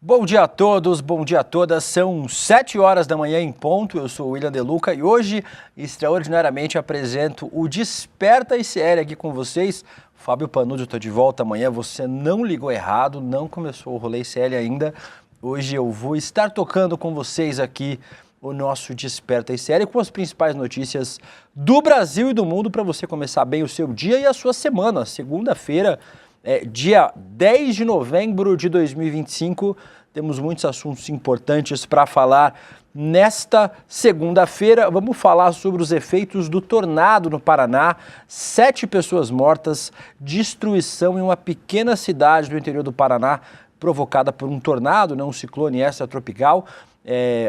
Bom dia a todos, bom dia a todas. São 7 horas da manhã em ponto. Eu sou o William De Luca e hoje, extraordinariamente, apresento o Desperta ICL aqui com vocês. Fábio Panucci, eu estou de volta amanhã. Você não ligou errado, não começou o rolê ICL ainda. Hoje eu vou estar tocando com vocês aqui o nosso Desperta ICL com as principais notícias do Brasil e do mundo para você começar bem o seu dia e a sua semana. Segunda-feira, dia 10 de novembro de 2025, temos muitos assuntos importantes para falar nesta segunda-feira. Vamos falar sobre os efeitos do tornado no Paraná, 7 pessoas mortas, destruição em uma pequena cidade do interior do Paraná provocada por um tornado, um ciclone extratropical.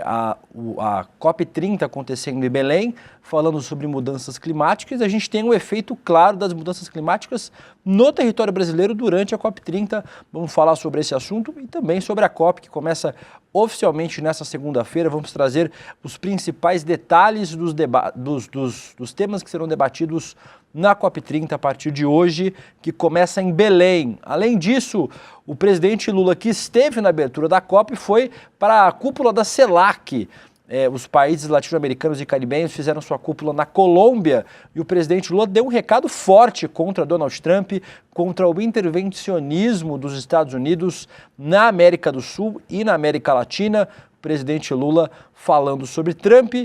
A COP30 acontecendo em Belém, falando sobre mudanças climáticas. A gente tem um efeito claro das mudanças climáticas no território brasileiro durante a COP30. Vamos falar sobre esse assunto e também sobre a COP, que começa oficialmente nessa segunda-feira. Vamos trazer os principais detalhes dos temas que serão debatidos na COP30 a partir de hoje, que começa em Belém. Além disso, o presidente Lula, que esteve na abertura da COP, foi para a cúpula da CELAC. Os países latino-americanos e caribenhos fizeram sua cúpula na Colômbia e o presidente Lula deu um recado forte contra Donald Trump, contra o intervencionismo dos Estados Unidos na América do Sul e na América Latina. O presidente Lula falando sobre Trump.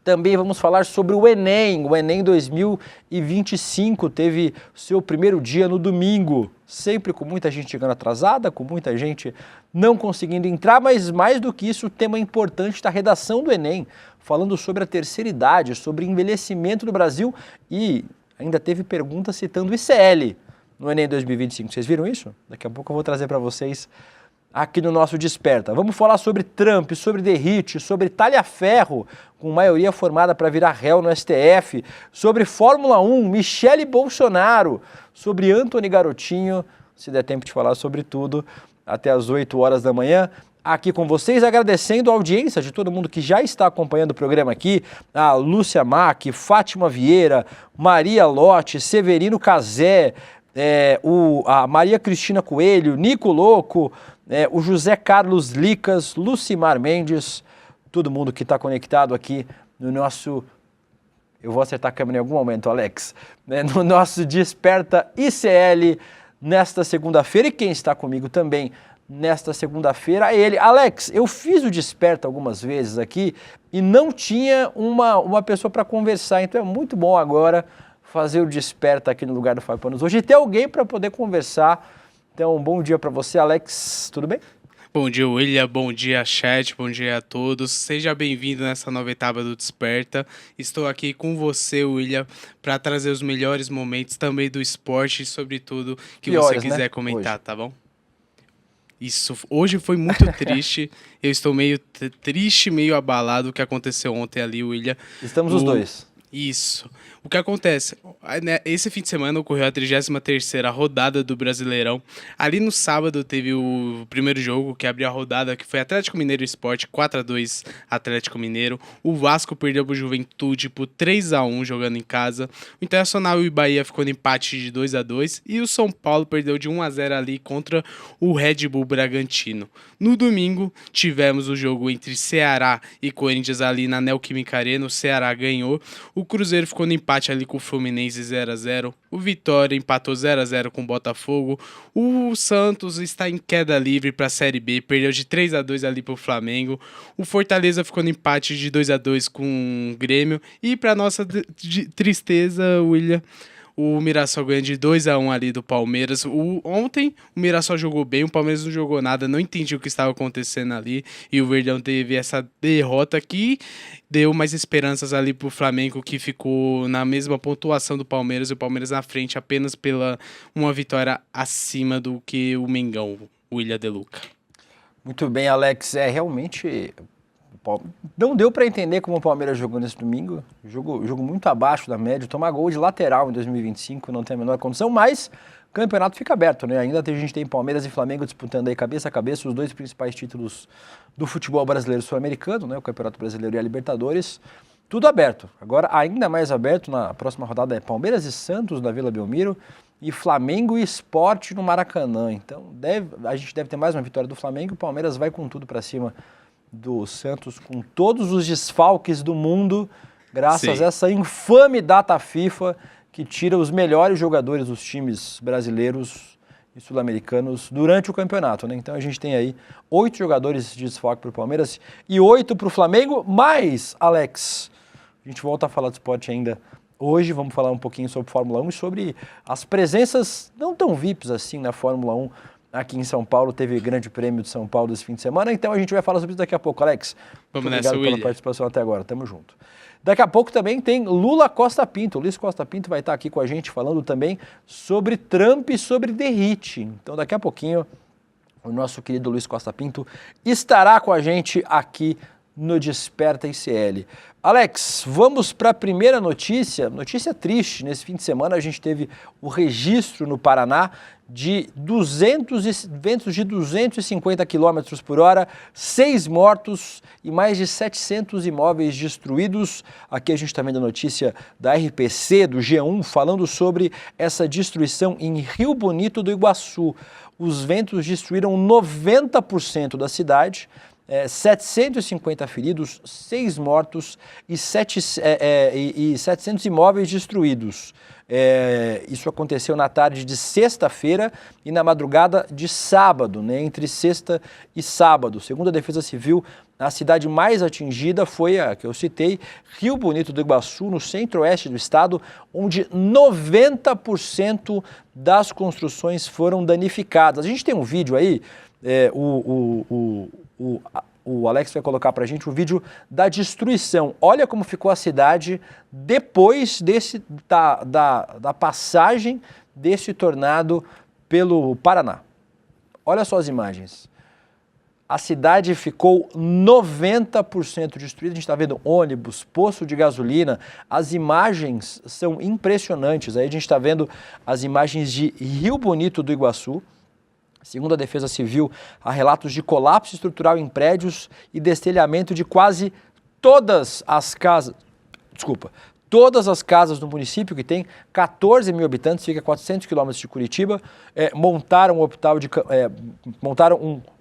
Também vamos falar sobre o Enem. O Enem 2025 teve seu primeiro dia no domingo, sempre com muita gente chegando atrasada, com muita gente não conseguindo entrar, mas mais do que isso, o tema importante da redação do Enem, falando sobre a terceira idade, sobre envelhecimento no Brasil e ainda teve pergunta citando o ICL no Enem 2025. Vocês viram isso? Daqui a pouco eu vou trazer para vocês aqui no nosso Desperta. Vamos falar sobre Trump, sobre Derrite, sobre talha-ferro, com maioria formada para virar réu no STF, sobre Fórmula 1, Michele Bolsonaro, sobre Antony Garotinho, se der tempo de falar sobre tudo, até às 8 horas da manhã, aqui com vocês, agradecendo a audiência de todo mundo que já está acompanhando o programa aqui, a Lúcia Mack, Fátima Vieira, Maria Lotte, Severino Cazé, a Maria Cristina Coelho, Nico Louco, o José Carlos Licas, Lucimar Mendes, todo mundo que está conectado aqui no nosso... Eu vou acertar a câmera em algum momento, Alex. No nosso Desperta ICL nesta segunda-feira. E quem está comigo também nesta segunda-feira é ele. Alex, eu fiz o Desperta algumas vezes aqui e não tinha uma pessoa para conversar. Então é muito bom agora fazer o Desperta aqui no lugar do Fábio Panucci hoje e ter alguém para poder conversar. Então, um bom dia para você, Alex. Tudo bem? Bom dia, William. Bom dia, chat. Bom dia a todos. Seja bem-vindo nessa nova etapa do Desperta. Estou aqui com você, William, para trazer os melhores momentos também do esporte e sobre tudo que você quiser comentar, hoje. Tá bom? Isso, hoje foi muito triste. Eu estou meio triste, meio abalado o que aconteceu ontem ali, William. Estamos os dois. Isso. O que acontece? Esse fim de semana ocorreu a 33ª rodada do Brasileirão. Ali no sábado teve o primeiro jogo que abriu a rodada, que foi Atlético Mineiro Sport, 4-2 Atlético Mineiro. O Vasco perdeu para o Juventude por 3-1 jogando em casa. O Internacional e o Bahia ficou no empate de 2-2. E o São Paulo perdeu de 1-0 ali contra o Red Bull Bragantino. No domingo tivemos o jogo entre Ceará e Corinthians ali na Neoquímica Arena. O Ceará ganhou. O Cruzeiro ficou no empate ali com o Fluminense 0-0. O Vitória empatou 0-0 com o Botafogo. O Santos está em queda livre para a Série B, perdeu de 3-2 ali para o Flamengo. O Fortaleza ficou no empate de 2-2 com o Grêmio. E para nossa tristeza, William, o Mirassol ganha de 2-1 ali do Palmeiras. Ontem o Mirassol jogou bem, o Palmeiras não jogou nada, não entendi o que estava acontecendo ali. E o Verdão teve essa derrota que deu mais esperanças ali pro Flamengo, que ficou na mesma pontuação do Palmeiras. E o Palmeiras na frente apenas pela uma vitória acima do que o Mengão, o William De Luca. Muito bem, Alex. Realmente... Não deu para entender como o Palmeiras jogou nesse domingo, jogo muito abaixo da média, tomar gol de lateral em 2025 não tem a menor condição, mas o campeonato fica aberto, né? Ainda a gente tem Palmeiras e Flamengo disputando aí cabeça a cabeça os dois principais títulos do futebol brasileiro sul-americano, né? O Campeonato Brasileiro e a Libertadores, tudo aberto. Agora ainda mais aberto na próxima rodada é Palmeiras e Santos na Vila Belmiro, e Flamengo e Sport no Maracanã. Então a gente deve ter mais uma vitória do Flamengo. O Palmeiras vai com tudo para cima do Santos, com todos os desfalques do mundo, graças a essa infame data FIFA que tira os melhores jogadores dos times brasileiros e sul-americanos durante o campeonato, né? Então a gente tem aí 8 jogadores de desfalque para o Palmeiras e 8 para o Flamengo, mas, Alex, a gente volta a falar de esporte ainda hoje, vamos falar um pouquinho sobre Fórmula 1 e sobre as presenças não tão VIPs assim na Fórmula 1 aqui em São Paulo. Teve Grande Prêmio de São Paulo esse fim de semana, então a gente vai falar sobre isso daqui a pouco. Alex, vamos muito nessa, obrigado pela participação até agora, tamo junto. Daqui a pouco também tem Lula Costa Pinto. O Luiz Costa Pinto vai estar aqui com a gente falando também sobre Trump e sobre derrite. Então daqui a pouquinho o nosso querido Luiz Costa Pinto estará com a gente aqui no Desperta ICL. Alex, vamos para a primeira notícia. Notícia triste. Nesse fim de semana a gente teve o registro no Paraná de ventos de 250 km por hora, 6 mortos e mais de 700 imóveis destruídos. Aqui a gente está vendo a notícia da RPC, do G1, falando sobre essa destruição em Rio Bonito do Iguaçu. Os ventos destruíram 90% da cidade. 750 feridos, 6 mortos e 700 imóveis destruídos. Isso aconteceu na tarde de sexta-feira e na madrugada de sábado, né, entre sexta e sábado. Segundo a Defesa Civil, a cidade mais atingida foi a que eu citei, Rio Bonito do Iguaçu, no centro-oeste do estado, onde 90% das construções foram danificadas. A gente tem um vídeo aí, o Alex vai colocar para a gente o vídeo da destruição. Olha como ficou a cidade depois da passagem desse tornado pelo Paraná. Olha só as imagens. A cidade ficou 90% destruída. A gente está vendo ônibus, poço de gasolina. As imagens são impressionantes. Aí a gente está vendo as imagens de Rio Bonito do Iguaçu. Segundo a Defesa Civil, há relatos de colapso estrutural em prédios e destelhamento de quase todas as casas. Todas as casas do município, que tem 14 mil habitantes, fica a 400 quilômetros de Curitiba, montaram um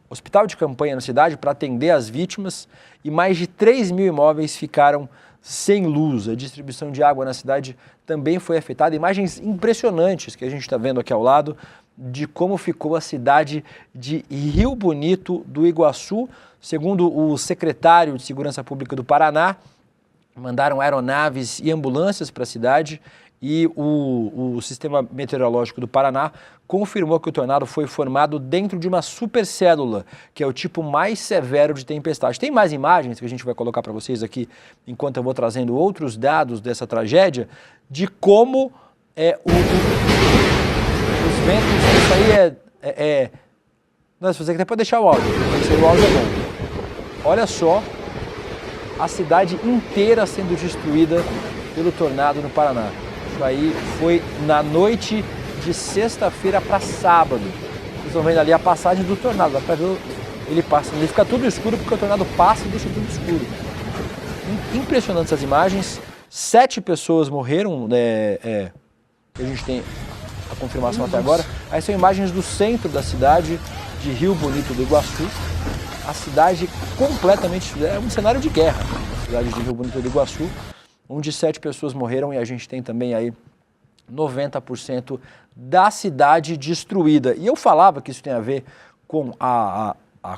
hospital de campanha na cidade para atender as vítimas e mais de 3 mil imóveis ficaram sem luz. A distribuição de água na cidade também foi afetada. Imagens impressionantes que a gente está vendo aqui ao lado de como ficou a cidade de Rio Bonito do Iguaçu. Segundo o secretário de Segurança Pública do Paraná, mandaram aeronaves e ambulâncias para a cidade e o Sistema Meteorológico do Paraná confirmou que o tornado foi formado dentro de uma supercélula, que é o tipo mais severo de tempestade. Tem mais imagens que a gente vai colocar para vocês aqui, enquanto eu vou trazendo outros dados dessa tragédia, de como os ventos, isso aí Não, se você quiser pode deixar o áudio, o áudio é bom. Olha só a cidade inteira sendo destruída pelo tornado no Paraná. Isso aí foi na noite de sexta-feira para sábado. Vocês estão vendo ali a passagem do tornado, dá para ver ele passa. Ele fica tudo escuro porque o tornado passa e deixa tudo escuro. Impressionantes essas imagens. 7 pessoas morreram, a gente tem a confirmação até agora. Aí são imagens do centro da cidade de Rio Bonito do Iguaçu. A cidade completamente, é um cenário de guerra, a cidade de Rio Bonito do Iguaçu, onde 7 pessoas morreram e a gente tem também aí 90% da cidade destruída. E eu falava que isso tem a ver com a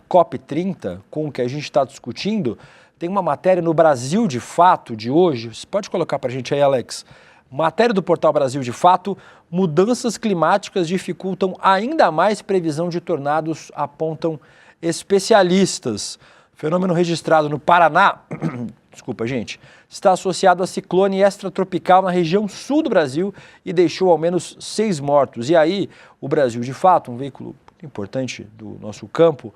COP30, com o que a gente está discutindo. Tem uma matéria no Brasil de Fato de hoje, você pode colocar para a gente aí, Alex? Matéria do portal Brasil de Fato: mudanças climáticas dificultam ainda mais previsão de tornados, apontam especialistas. Fenômeno registrado no Paraná, desculpa gente, está associado a ciclone extratropical na região sul do Brasil e deixou ao menos 6 mortos. E aí, o Brasil de Fato, um veículo importante do nosso campo,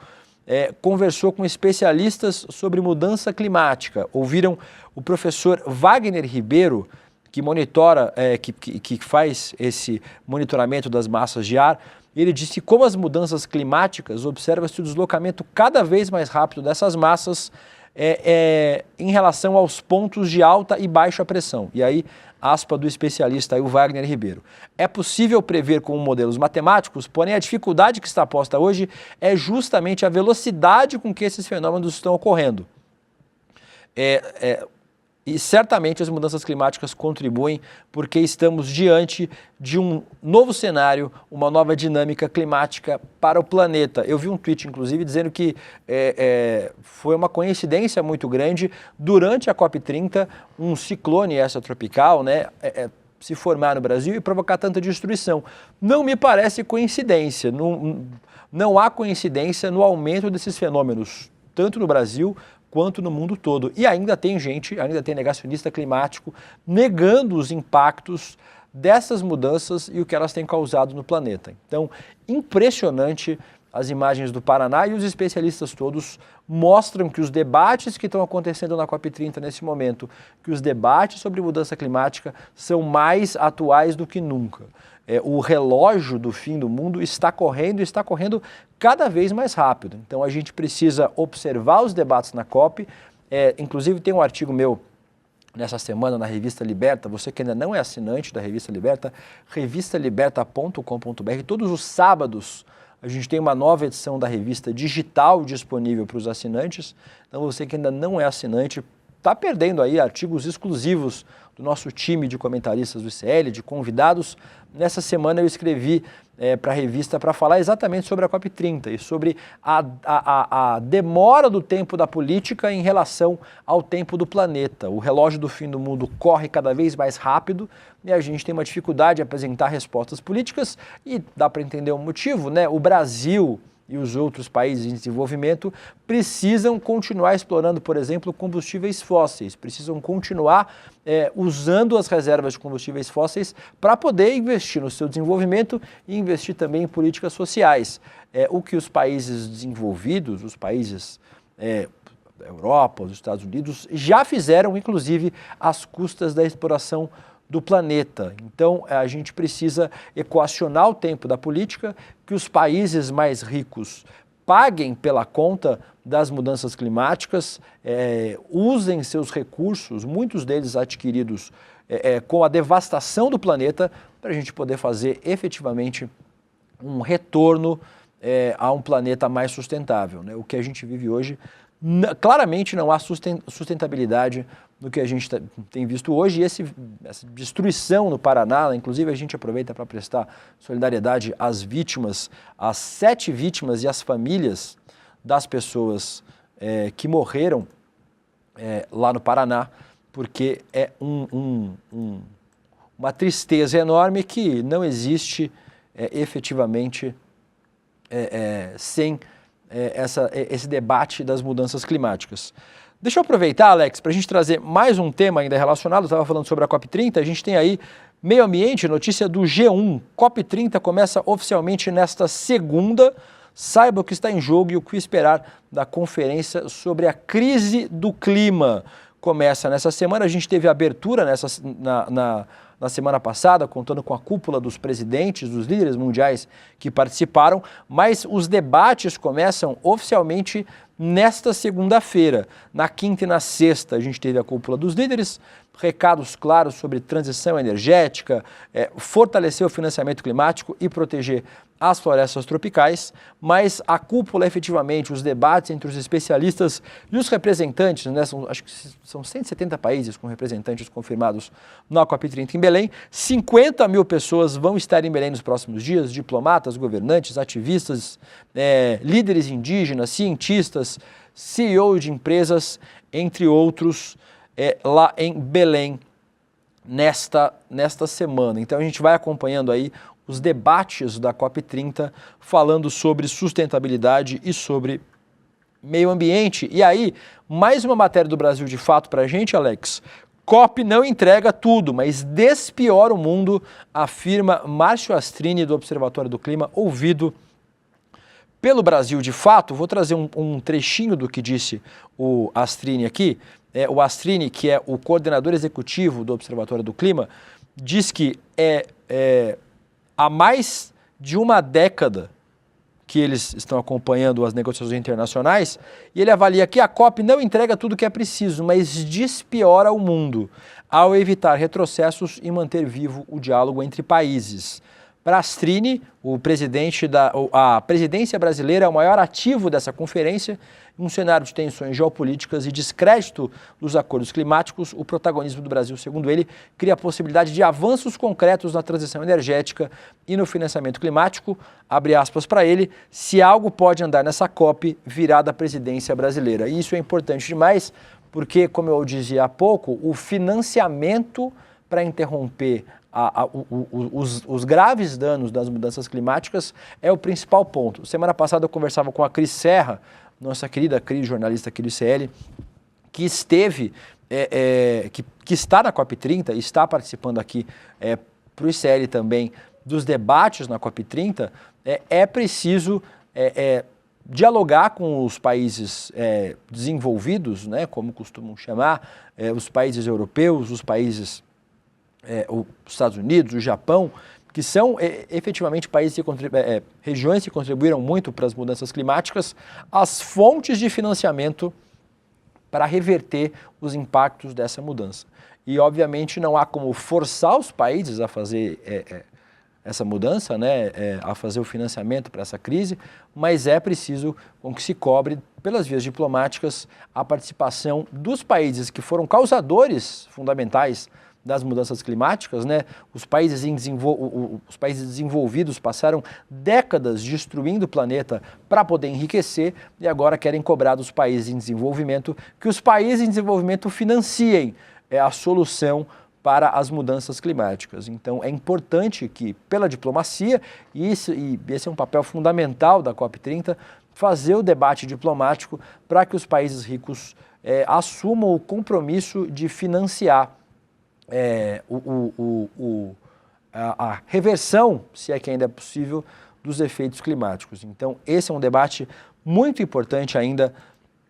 conversou com especialistas sobre mudança climática. Ouviram o professor Wagner Ribeiro, que monitora, que faz esse monitoramento das massas de ar. Ele disse que, como as mudanças climáticas, observa-se o deslocamento cada vez mais rápido dessas massas em relação aos pontos de alta e baixa pressão. E aí aspa do especialista aí, o Wagner Ribeiro. É possível prever com modelos matemáticos, porém a dificuldade que está posta hoje é justamente a velocidade com que esses fenômenos estão ocorrendo. E certamente as mudanças climáticas contribuem porque estamos diante de um novo cenário, uma nova dinâmica climática para o planeta. Eu vi um tweet, inclusive, dizendo que foi uma coincidência muito grande durante a COP30 um ciclone extratropical, né, se formar no Brasil e provocar tanta destruição. Não me parece coincidência, não há coincidência no aumento desses fenômenos, tanto no Brasil quanto no mundo todo. E ainda tem gente, ainda tem negacionista climático negando os impactos dessas mudanças e o que elas têm causado no planeta. Então, impressionante as imagens do Paraná e os especialistas todos mostram que os debates que estão acontecendo na COP30 nesse momento, que os debates sobre mudança climática são mais atuais do que nunca. O relógio do fim do mundo está correndo cada vez mais rápido. Então a gente precisa observar os debates na COP. Inclusive tem um artigo meu nessa semana na revista Liberta, você que ainda não é assinante da revista Liberta, revistaliberta.com.br. Todos os sábados a gente tem uma nova edição da revista digital disponível para os assinantes. Então você que ainda não é assinante, está perdendo aí artigos exclusivos do nosso time de comentaristas do ICL, de convidados. Nessa semana eu escrevi para a revista para falar exatamente sobre a COP30 e sobre a demora do tempo da política em relação ao tempo do planeta. O relógio do fim do mundo corre cada vez mais rápido e a gente tem uma dificuldade de apresentar respostas políticas e dá para entender o motivo, né? O Brasil e os outros países em desenvolvimento precisam continuar explorando, por exemplo, combustíveis fósseis, precisam continuar usando as reservas de combustíveis fósseis para poder investir no seu desenvolvimento e investir também em políticas sociais. O que os países desenvolvidos, os países da Europa, os Estados Unidos, já fizeram, inclusive, às custas da exploração do planeta. Então, a gente precisa equacionar o tempo da política, que os países mais ricos paguem pela conta das mudanças climáticas, usem seus recursos, muitos deles adquiridos com a devastação do planeta, para a gente poder fazer efetivamente um retorno a um planeta mais sustentável, né? O que a gente vive hoje, claramente não há sustentabilidade no que a gente tem visto hoje, e essa destruição no Paraná, inclusive a gente aproveita para prestar solidariedade às vítimas, às 7 vítimas e às famílias das pessoas que morreram lá no Paraná, porque é uma tristeza enorme que não existe efetivamente sem esse debate das mudanças climáticas. Deixa eu aproveitar, Alex, para a gente trazer mais um tema ainda relacionado. Eu estava falando sobre a COP30, a gente tem aí meio ambiente, notícia do G1. COP30 começa oficialmente nesta segunda. Saiba o que está em jogo e o que esperar da conferência sobre a crise do clima. Começa nessa semana, a gente teve a abertura na semana passada, contando com a cúpula dos presidentes, dos líderes mundiais que participaram, mas os debates começam oficialmente nesta segunda-feira. Na quinta e na sexta a gente teve a cúpula dos líderes, recados claros sobre transição energética, fortalecer o financiamento climático e proteger as florestas tropicais, mas a cúpula efetivamente, os debates entre os especialistas e os representantes, né, acho que são 170 países com representantes confirmados na COP30 em Belém, 50 mil pessoas vão estar em Belém nos próximos dias, diplomatas, governantes, ativistas, líderes indígenas, cientistas, CEOs de empresas, entre outros, lá em Belém nesta semana. Então a gente vai acompanhando aí os debates da COP30 falando sobre sustentabilidade e sobre meio ambiente. E aí, mais uma matéria do Brasil de Fato para a gente, Alex. COP não entrega tudo, mas despiora o mundo, afirma Márcio Astrini do Observatório do Clima, ouvido pelo Brasil de Fato. Vou trazer um trechinho do que disse o Astrini aqui. O Astrini, que é o coordenador executivo do Observatório do Clima, diz que há mais de uma década que eles estão acompanhando as negociações internacionais, e ele avalia que a COP não entrega tudo o que é preciso, mas despiora o mundo ao evitar retrocessos e manter vivo o diálogo entre países. Para Astrini, a presidência brasileira é o maior ativo dessa conferência. Em um cenário de tensões geopolíticas e descrédito dos acordos climáticos, o protagonismo do Brasil, segundo ele, cria a possibilidade de avanços concretos na transição energética e no financiamento climático. Abre aspas para ele: se algo pode andar nessa COP, virá da presidência brasileira. E isso é importante demais, porque, como eu dizia há pouco, o financiamento para interromper os graves danos das mudanças climáticas é o principal ponto. Semana passada eu conversava com a Cris Serra, nossa querida Cris, jornalista aqui do ICL, que esteve, que está na COP30 e está participando aqui para o ICL também dos debates na COP30. É preciso dialogar com os países desenvolvidos, né, como costumam chamar, os países europeus, os países os Estados Unidos, o Japão, que são efetivamente países regiões que contribuíram muito para as mudanças climáticas, as fontes de financiamento para reverter os impactos dessa mudança. E, obviamente, não há como forçar os países a fazer essa mudança, né, a fazer o financiamento para essa crise, mas é preciso com que se cobre, pelas vias diplomáticas, a participação dos países que foram causadores fundamentais das mudanças climáticas, né? Os países desenvolvidos passaram décadas destruindo o planeta para poder enriquecer e agora querem cobrar dos países em desenvolvimento que os países em desenvolvimento financiem a solução para as mudanças climáticas. Então é importante que, pela diplomacia, e esse é um papel fundamental da COP30, fazer o debate diplomático para que os países ricos assumam o compromisso de financiar a reversão, se é que ainda é possível, dos efeitos climáticos. Então, esse é um debate muito importante ainda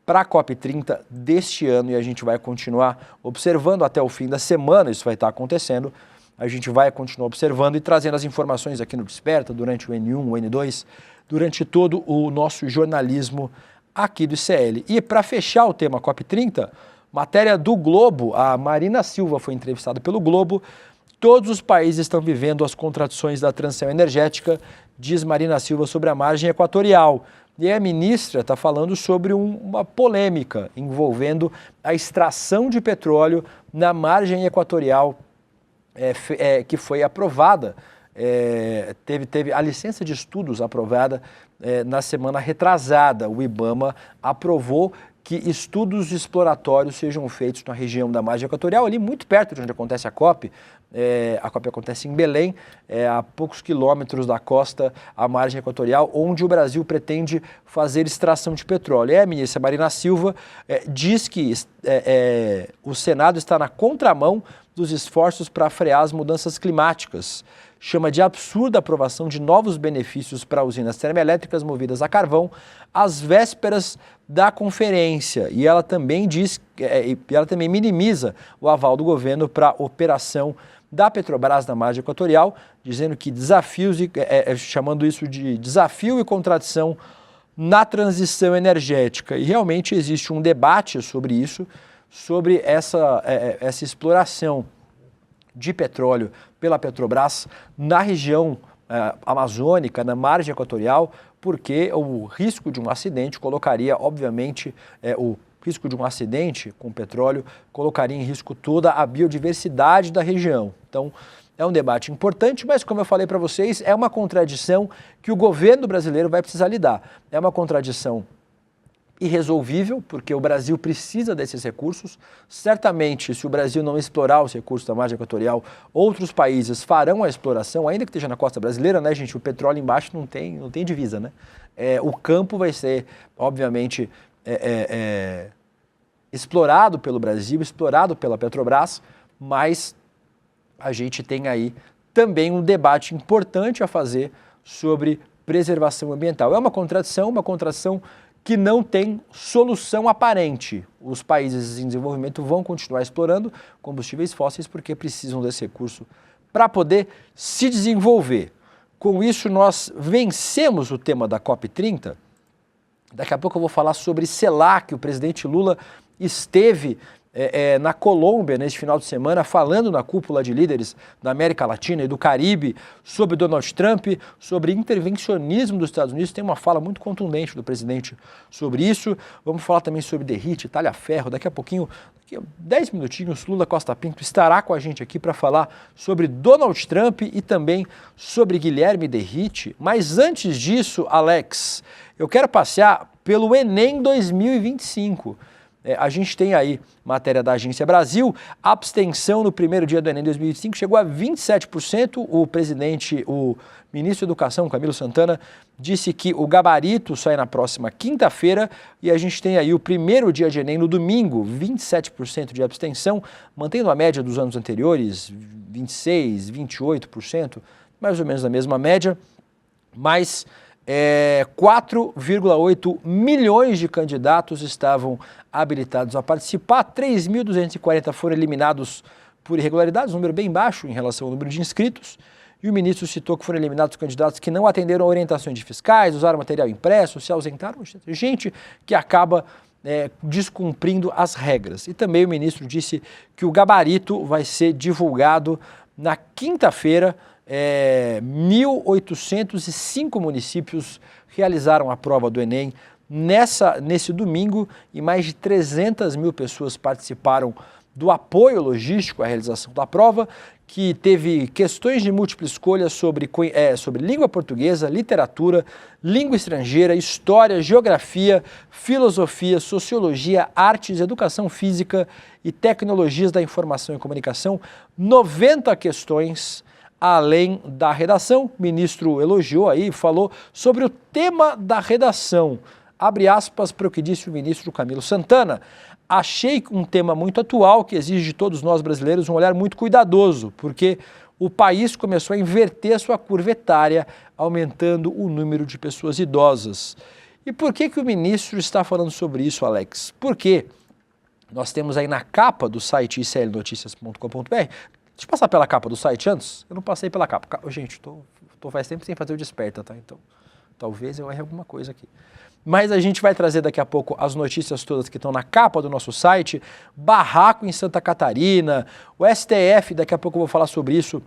para a COP30 deste ano e a gente vai continuar observando até o fim da semana, isso vai estar acontecendo. A gente vai continuar observando e trazendo as informações aqui no Desperta, durante o N1, o N2, durante todo o nosso jornalismo aqui do ICL. E para fechar o tema COP30, matéria do Globo, a Marina Silva foi entrevistada pelo Globo. Todos os países estão vivendo as contradições da transição energética, diz Marina Silva sobre a margem equatorial. E a ministra está falando sobre uma polêmica envolvendo a extração de petróleo na margem equatorial que foi aprovada, teve a licença de estudos aprovada na semana retrasada. O IBAMA aprovou que estudos exploratórios sejam feitos na região da margem equatorial, ali muito perto de onde acontece a COP. A COP acontece em Belém, a poucos quilômetros da costa, a margem equatorial, onde o Brasil pretende fazer extração de petróleo. A ministra Marina Silva diz que o Senado está na contramão dos esforços para frear as mudanças climáticas. Chama de absurda a aprovação de novos benefícios para usinas termoelétricas movidas a carvão às vésperas da conferência. E ela também também minimiza o aval do governo para a operação da Petrobras na margem equatorial, dizendo que chamando isso de desafio e contradição na transição energética. E realmente existe um debate sobre isso, sobre essa exploração de petróleo pela Petrobras na região amazônica, na margem equatorial, porque o risco de um acidente colocaria, obviamente, o risco de um acidente com petróleo colocaria em risco toda a biodiversidade da região. Então, é um debate importante, mas como eu falei para vocês, é uma contradição que o governo brasileiro vai precisar lidar. É uma contradição irresolvível, porque o Brasil precisa desses recursos. Certamente, se o Brasil não explorar os recursos da margem equatorial, outros países farão a exploração, ainda que esteja na costa brasileira, né, gente? O petróleo embaixo não tem divisa, né? O campo vai ser, obviamente, explorado pelo Brasil, explorado pela Petrobras, mas a gente tem aí também um debate importante a fazer sobre preservação ambiental. É uma contradição que não tem solução aparente. Os países em desenvolvimento vão continuar explorando combustíveis fósseis porque precisam desse recurso para poder se desenvolver. Com isso, nós vencemos o tema da COP30. Daqui a pouco eu vou falar sobre CELAC. O presidente Lula esteve na Colômbia neste final de semana, falando na cúpula de líderes da América Latina e do Caribe sobre Donald Trump, sobre intervencionismo dos Estados Unidos. Tem uma fala muito contundente do presidente sobre isso. Vamos falar também sobre Derrite, Talhaferro. Daqui a pouquinho, daqui a 10 minutinhos, Lula Costa Pinto estará com a gente aqui para falar sobre Donald Trump e também sobre Guilherme Derrite. Mas antes disso, Alex, eu quero passear pelo Enem 2025. A gente tem aí matéria da Agência Brasil, a abstenção no primeiro dia do Enem 2025 chegou a 27%. O ministro da Educação, Camilo Santana, disse que o gabarito sai na próxima quinta-feira e a gente tem aí o primeiro dia de Enem no domingo, 27% de abstenção, mantendo a média dos anos anteriores, 26%, 28%, mais ou menos a mesma média, mas 4,8 milhões de candidatos estavam habilitados a participar, 3.240 foram eliminados por irregularidades, um número bem baixo em relação ao número de inscritos, e o ministro citou que foram eliminados candidatos que não atenderam a orientações de fiscais, usaram material impresso, se ausentaram, gente que acaba descumprindo as regras. E também o ministro disse que o gabarito vai ser divulgado na quinta-feira. 1.805 municípios realizaram a prova do Enem nesse domingo e mais de 300 mil pessoas participaram do apoio logístico à realização da prova, que teve questões de múltipla escolha sobre língua portuguesa, literatura, língua estrangeira, história, geografia, filosofia, sociologia, artes, educação física e tecnologias da informação e comunicação. 90 questões. Além da redação, o ministro elogiou aí, falou sobre o tema da redação. Abre aspas para o que disse o ministro Camilo Santana. Achei um tema muito atual que exige de todos nós brasileiros um olhar muito cuidadoso, porque o país começou a inverter a sua curva etária, aumentando o número de pessoas idosas. E por que o ministro está falando sobre isso, Alex? Porque nós temos aí na capa do site iclnoticias.com.br. Deixa eu passar pela capa do site antes? Eu não passei pela capa. Gente, tô faz tempo sem fazer o Desperta, tá? Então, talvez eu erre alguma coisa aqui. Mas a gente vai trazer daqui a pouco as notícias todas que estão na capa do nosso site. Barraco em Santa Catarina, o STF, daqui a pouco eu vou falar sobre isso,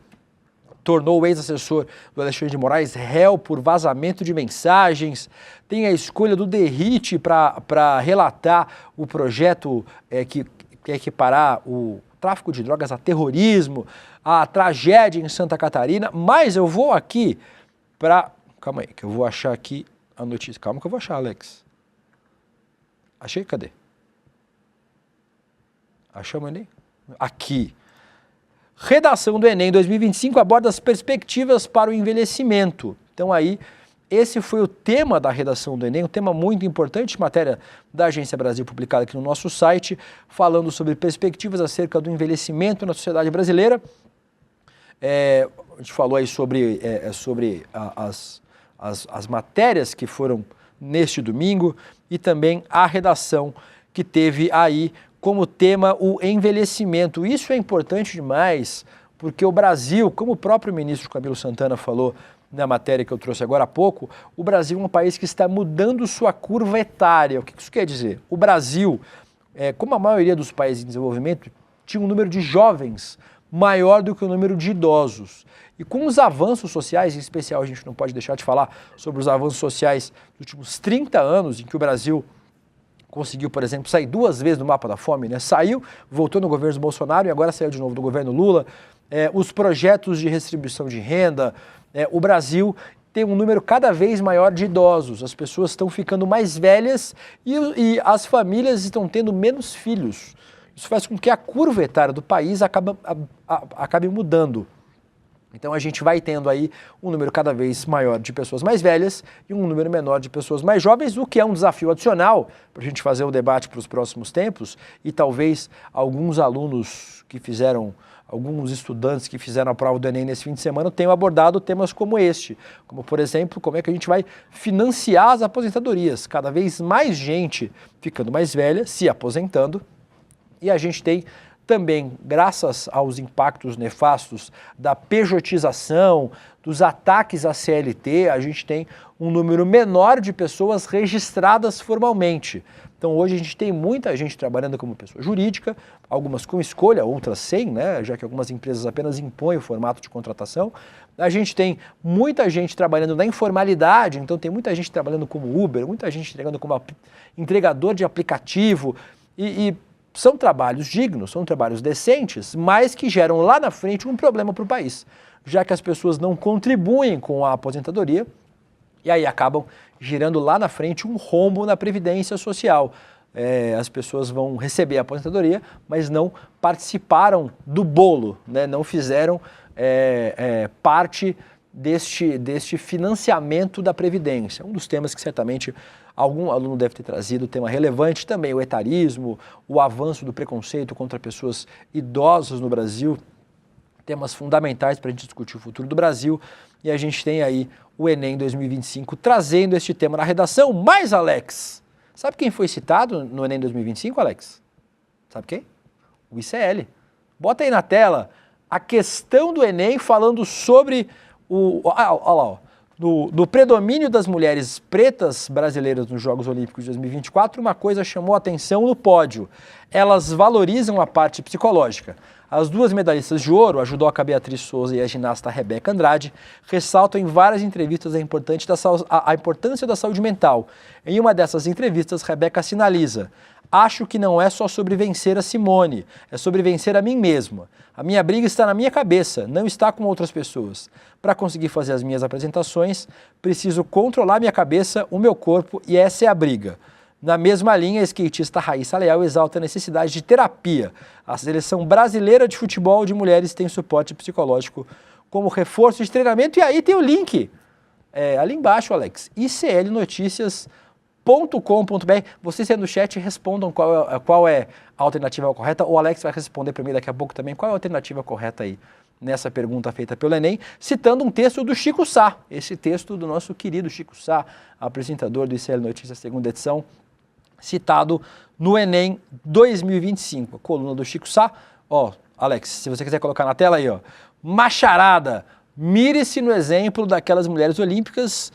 tornou o ex-assessor do Alexandre de Moraes réu por vazamento de mensagens. Tem a escolha do Derrite para relatar o projeto que quer equiparar o tráfico de drogas a terrorismo, a tragédia em Santa Catarina, mas eu vou aqui para... Calma aí, que eu vou achar aqui a notícia. Calma que eu vou achar, Alex. Achei? Cadê? Achamos ali? Aqui. Redação do Enem 2025 aborda as perspectivas para o envelhecimento. Então aí, esse foi o tema da redação do Enem, um tema muito importante, matéria da Agência Brasil publicada aqui no nosso site, falando sobre perspectivas acerca do envelhecimento na sociedade brasileira. A gente falou aí sobre as matérias que foram neste domingo e também a redação que teve aí como tema o envelhecimento. Isso é importante demais, porque o Brasil, como o próprio ministro Camilo Santana falou na matéria que eu trouxe agora há pouco, o Brasil é um país que está mudando sua curva etária. O que isso quer dizer? O Brasil, como a maioria dos países em desenvolvimento, tinha um número de jovens maior do que o número de idosos. E com os avanços sociais, em especial a gente não pode deixar de falar sobre os avanços sociais dos últimos 30 anos, em que o Brasil conseguiu, por exemplo, sair 2 vezes do mapa da fome, né? Saiu, voltou no governo Bolsonaro e agora saiu de novo do governo Lula. Os projetos de redistribuição de renda, o Brasil tem um número cada vez maior de idosos, as pessoas estão ficando mais velhas e as famílias estão tendo menos filhos. Isso faz com que a curva etária do país acabe mudando. Então a gente vai tendo aí um número cada vez maior de pessoas mais velhas e um número menor de pessoas mais jovens, o que é um desafio adicional para a gente fazer o debate para os próximos tempos e talvez alguns estudantes que fizeram a prova do Enem nesse fim de semana tenham abordado temas como este, como por exemplo, como é que a gente vai financiar as aposentadorias, cada vez mais gente ficando mais velha, se aposentando, e a gente tem também graças aos impactos nefastos da pejotização, dos ataques à CLT, a gente tem um número menor de pessoas registradas formalmente. Então hoje a gente tem muita gente trabalhando como pessoa jurídica, algumas com escolha, outras sem, né? Já que algumas empresas apenas impõem o formato de contratação. A gente tem muita gente trabalhando na informalidade, então tem muita gente trabalhando como Uber, muita gente trabalhando como entregador de aplicativo e são trabalhos dignos, são trabalhos decentes, mas que geram lá na frente um problema para o país, já que as pessoas não contribuem com a aposentadoria e aí acabam gerando lá na frente um rombo na Previdência Social. As pessoas vão receber a aposentadoria, mas não participaram do bolo, né? Não fizeram parte deste financiamento da Previdência. Um dos temas que certamente algum aluno deve ter trazido, tema relevante também, o etarismo, o avanço do preconceito contra pessoas idosas no Brasil, temas fundamentais para a gente discutir o futuro do Brasil, e a gente tem aí o Enem 2025 trazendo este tema na redação. Mas, Alex, sabe quem foi citado no Enem 2025, Alex? Sabe quem? O ICL. Bota aí na tela a questão do Enem falando sobre olha lá, ó. Do predomínio das mulheres pretas brasileiras nos Jogos Olímpicos de 2024, uma coisa chamou a atenção no pódio. Elas valorizam a parte psicológica. As duas medalhistas de ouro, a judoca Beatriz Souza e a ginasta Rebeca Andrade, ressaltam em várias entrevistas a importância da saúde mental. Em uma dessas entrevistas, Rebeca sinaliza: acho que não é só sobre vencer a Simone, é sobre vencer a mim mesma. A minha briga está na minha cabeça, não está com outras pessoas. Para conseguir fazer as minhas apresentações, preciso controlar minha cabeça, o meu corpo, e essa é a briga. Na mesma linha, a skatista Raíssa Leal exalta a necessidade de terapia. A seleção brasileira de futebol de mulheres tem suporte psicológico como reforço de treinamento. E aí tem o link, ali embaixo, Alex, iclnoticias.com.br. Vocês aí no chat respondam qual é a alternativa correta. O Alex vai responder para mim daqui a pouco também qual é a alternativa correta aí nessa pergunta feita pelo Enem, citando um texto do Chico Sá, esse texto do nosso querido Chico Sá, apresentador do ICL Notícias, segunda edição, citado no Enem 2025. A coluna do Chico Sá, ó, Alex, se você quiser colocar na tela aí, ó, macharada, mire-se no exemplo daquelas mulheres olímpicas.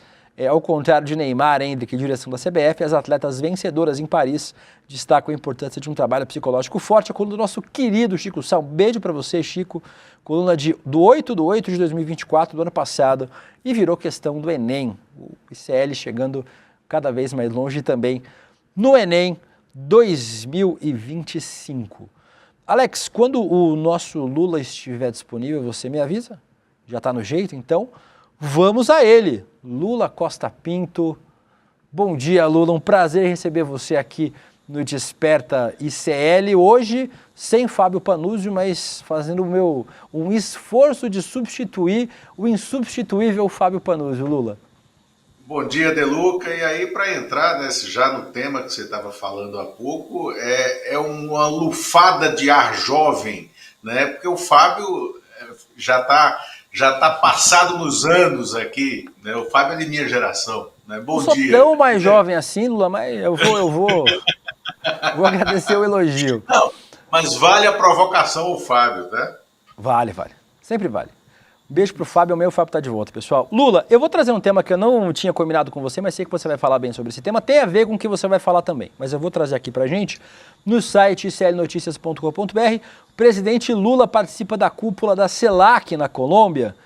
Ao contrário de Neymar, Hendrick e direção da CBF, as atletas vencedoras em Paris destacam a importância de um trabalho psicológico forte. A coluna do nosso querido Chico Sá, um beijo para você, Chico, coluna do 8/8 de 2024, do ano passado, e virou questão do Enem, o ICL chegando cada vez mais longe também no Enem 2025. Alex, quando o nosso Lula estiver disponível, você me avisa? Já está no jeito, então? Vamos a ele, Lula Costa Pinto. Bom dia, Lula, um prazer receber você aqui no Desperta ICL, hoje sem Fábio Panuzzi, mas fazendo um esforço de substituir o insubstituível Fábio Panuzzi, Lula. Bom dia, Deluca, e aí para entrar já no tema que você estava falando há pouco, é uma lufada de ar jovem, né? Porque o Fábio já está passado nos anos aqui, né? O Fábio é de minha geração, né? Bom dia. Não sou tão mais jovem assim, Lula, mas eu vou agradecer o elogio. Não, mas vale a provocação ao Fábio, tá? Vale, sempre vale. Um beijo pro Fábio, o Fábio tá de volta, pessoal. Lula, eu vou trazer um tema que eu não tinha combinado com você, mas sei que você vai falar bem sobre esse tema. Tem a ver com o que você vai falar também, mas eu vou trazer aqui pra gente, no site iclnoticias.com.br. O presidente Lula participa da cúpula da CELAC na Colômbia,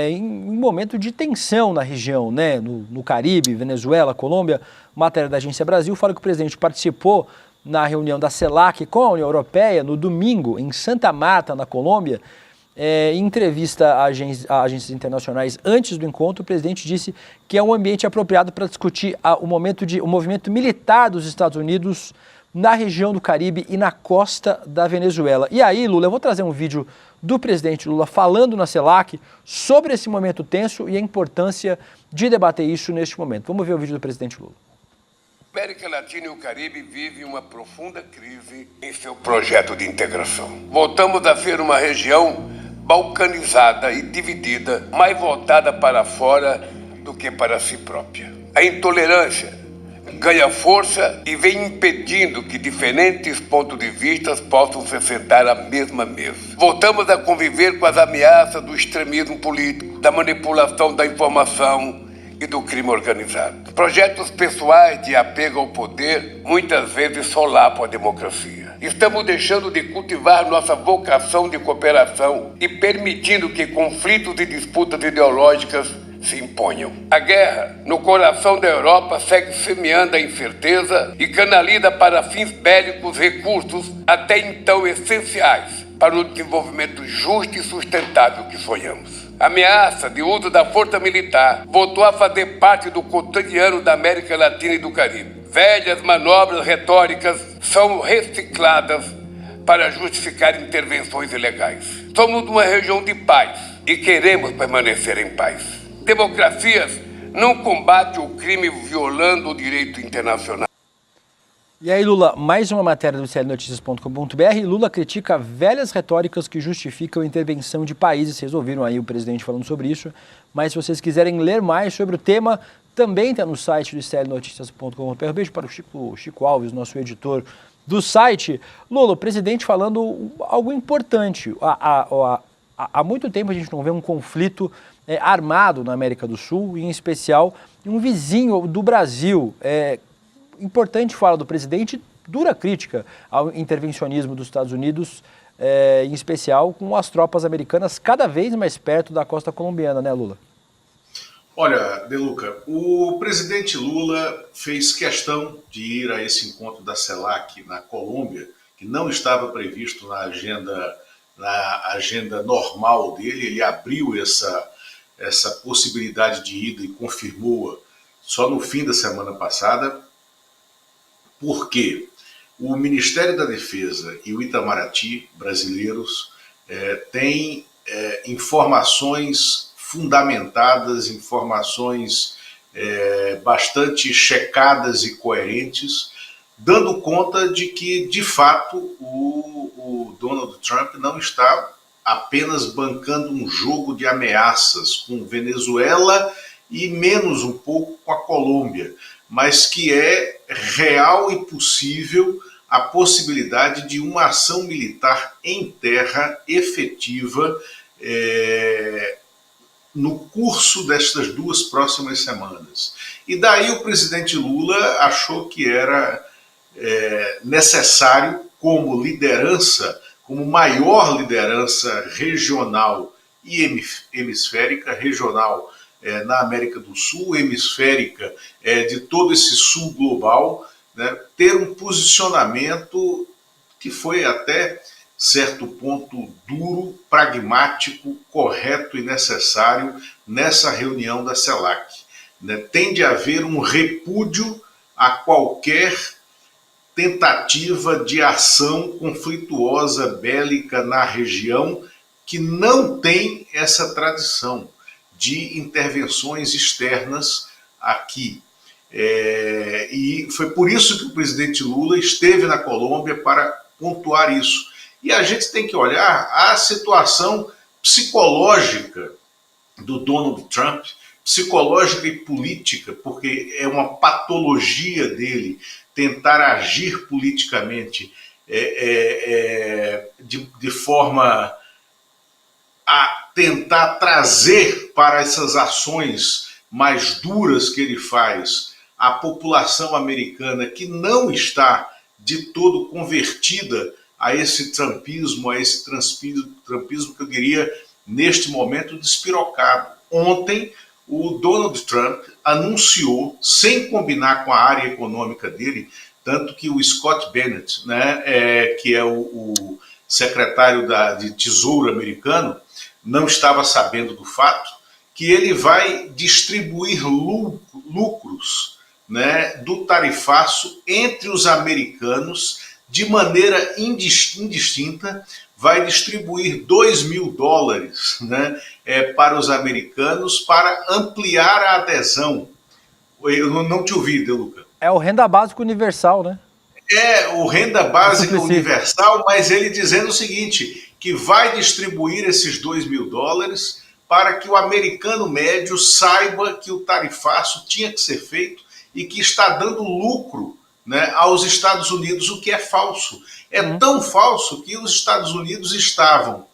em um momento de tensão na região, né? No Caribe, Venezuela, Colômbia. Matéria da Agência Brasil fala que o presidente participou na reunião da CELAC com a União Europeia no domingo, em Santa Marta, na Colômbia. Em entrevista a agências internacionais antes do encontro, o presidente disse que é um ambiente apropriado para discutir o movimento militar dos Estados Unidos na região do Caribe e na costa da Venezuela. E aí, Lula, eu vou trazer um vídeo do presidente Lula falando na CELAC sobre esse momento tenso e a importância de debater isso neste momento. Vamos ver o vídeo do presidente Lula. A América Latina e o Caribe vivem uma profunda crise em seu projeto de integração. Voltamos a ser uma região balcanizada e dividida, mais voltada para fora do que para si própria. A intolerância ganha força e vem impedindo que diferentes pontos de vista possam se sentar à mesma mesa. Voltamos a conviver com as ameaças do extremismo político, da manipulação da informação e do crime organizado. Projetos pessoais de apego ao poder muitas vezes solapam a democracia. Estamos deixando de cultivar nossa vocação de cooperação e permitindo que conflitos e disputas ideológicas se imponham. A guerra, no coração da Europa, segue semeando a incerteza e canaliza para fins bélicos recursos até então essenciais para o desenvolvimento justo e sustentável que sonhamos. A ameaça de uso da força militar voltou a fazer parte do cotidiano da América Latina e do Caribe. Velhas manobras retóricas são recicladas para justificar intervenções ilegais. Somos uma região de paz e queremos permanecer em paz. Democracias não combatem o crime violando o direito internacional. E aí, Lula, mais uma matéria do clnoticias.com.br. Lula critica velhas retóricas que justificam a intervenção de países. Vocês ouviram aí o presidente falando sobre isso. Mas se vocês quiserem ler mais sobre o tema, também está no site do clnoticias.com.br. Um beijo para o Chico Alves, nosso editor do site. Lula, o presidente falando algo importante. Há muito tempo a gente não vê um conflito armado na América do Sul, em especial um vizinho do Brasil. Importante fala do presidente, dura crítica ao intervencionismo dos Estados Unidos, em especial com as tropas americanas cada vez mais perto da costa colombiana, né, Lula? Olha, De Luca, o presidente Lula fez questão de ir a esse encontro da CELAC na Colômbia, que não estava previsto na agenda normal dele. Ele abriu essa possibilidade de ida e confirmou-a só no fim da semana passada, porque o Ministério da Defesa e o Itamaraty brasileiros têm informações fundamentadas, informações bastante checadas e coerentes, dando conta de que, de fato, o Donald Trump não está apenas bancando um jogo de ameaças com Venezuela e menos um pouco com a Colômbia, mas que é real e possível a possibilidade de uma ação militar em terra efetiva no curso destas 2 próximas semanas. E daí o presidente Lula achou que era necessário, como liderança, como maior liderança regional e hemisférica, regional na América do Sul, hemisférica de todo esse sul global, né, ter um posicionamento que foi até certo ponto duro, pragmático, correto e necessário nessa reunião da CELAC. Né? Tem de haver um repúdio a qualquer tentativa de ação conflituosa, bélica na região, que não tem essa tradição de intervenções externas aqui. E foi por isso que o presidente Lula esteve na Colômbia para pontuar isso. E a gente tem que olhar a situação psicológica do Donald Trump, psicológica e política, porque é uma patologia dele tentar agir politicamente de forma a tentar trazer para essas ações mais duras que ele faz a população americana, que não está de todo convertida a esse trumpismo, que eu diria, neste momento, despirocado. Ontem, o Donald Trump anunciou, sem combinar com a área econômica dele, tanto que o Scott Bennett, né, que é o secretário de Tesouro americano, não estava sabendo do fato, que ele vai distribuir lucros, né, do tarifaço entre os americanos de maneira indistinta, vai distribuir $2.000, né, para os americanos para ampliar a adesão. Eu não te ouvi, De Luca. É o renda básica universal, né? É o renda básica universal, mas ele dizendo o seguinte, que vai distribuir esses $2.000 para que o americano médio saiba que o tarifaço tinha que ser feito e que está dando lucro, né, aos Estados Unidos, o que é falso. É tão falso que os Estados Unidos estavam,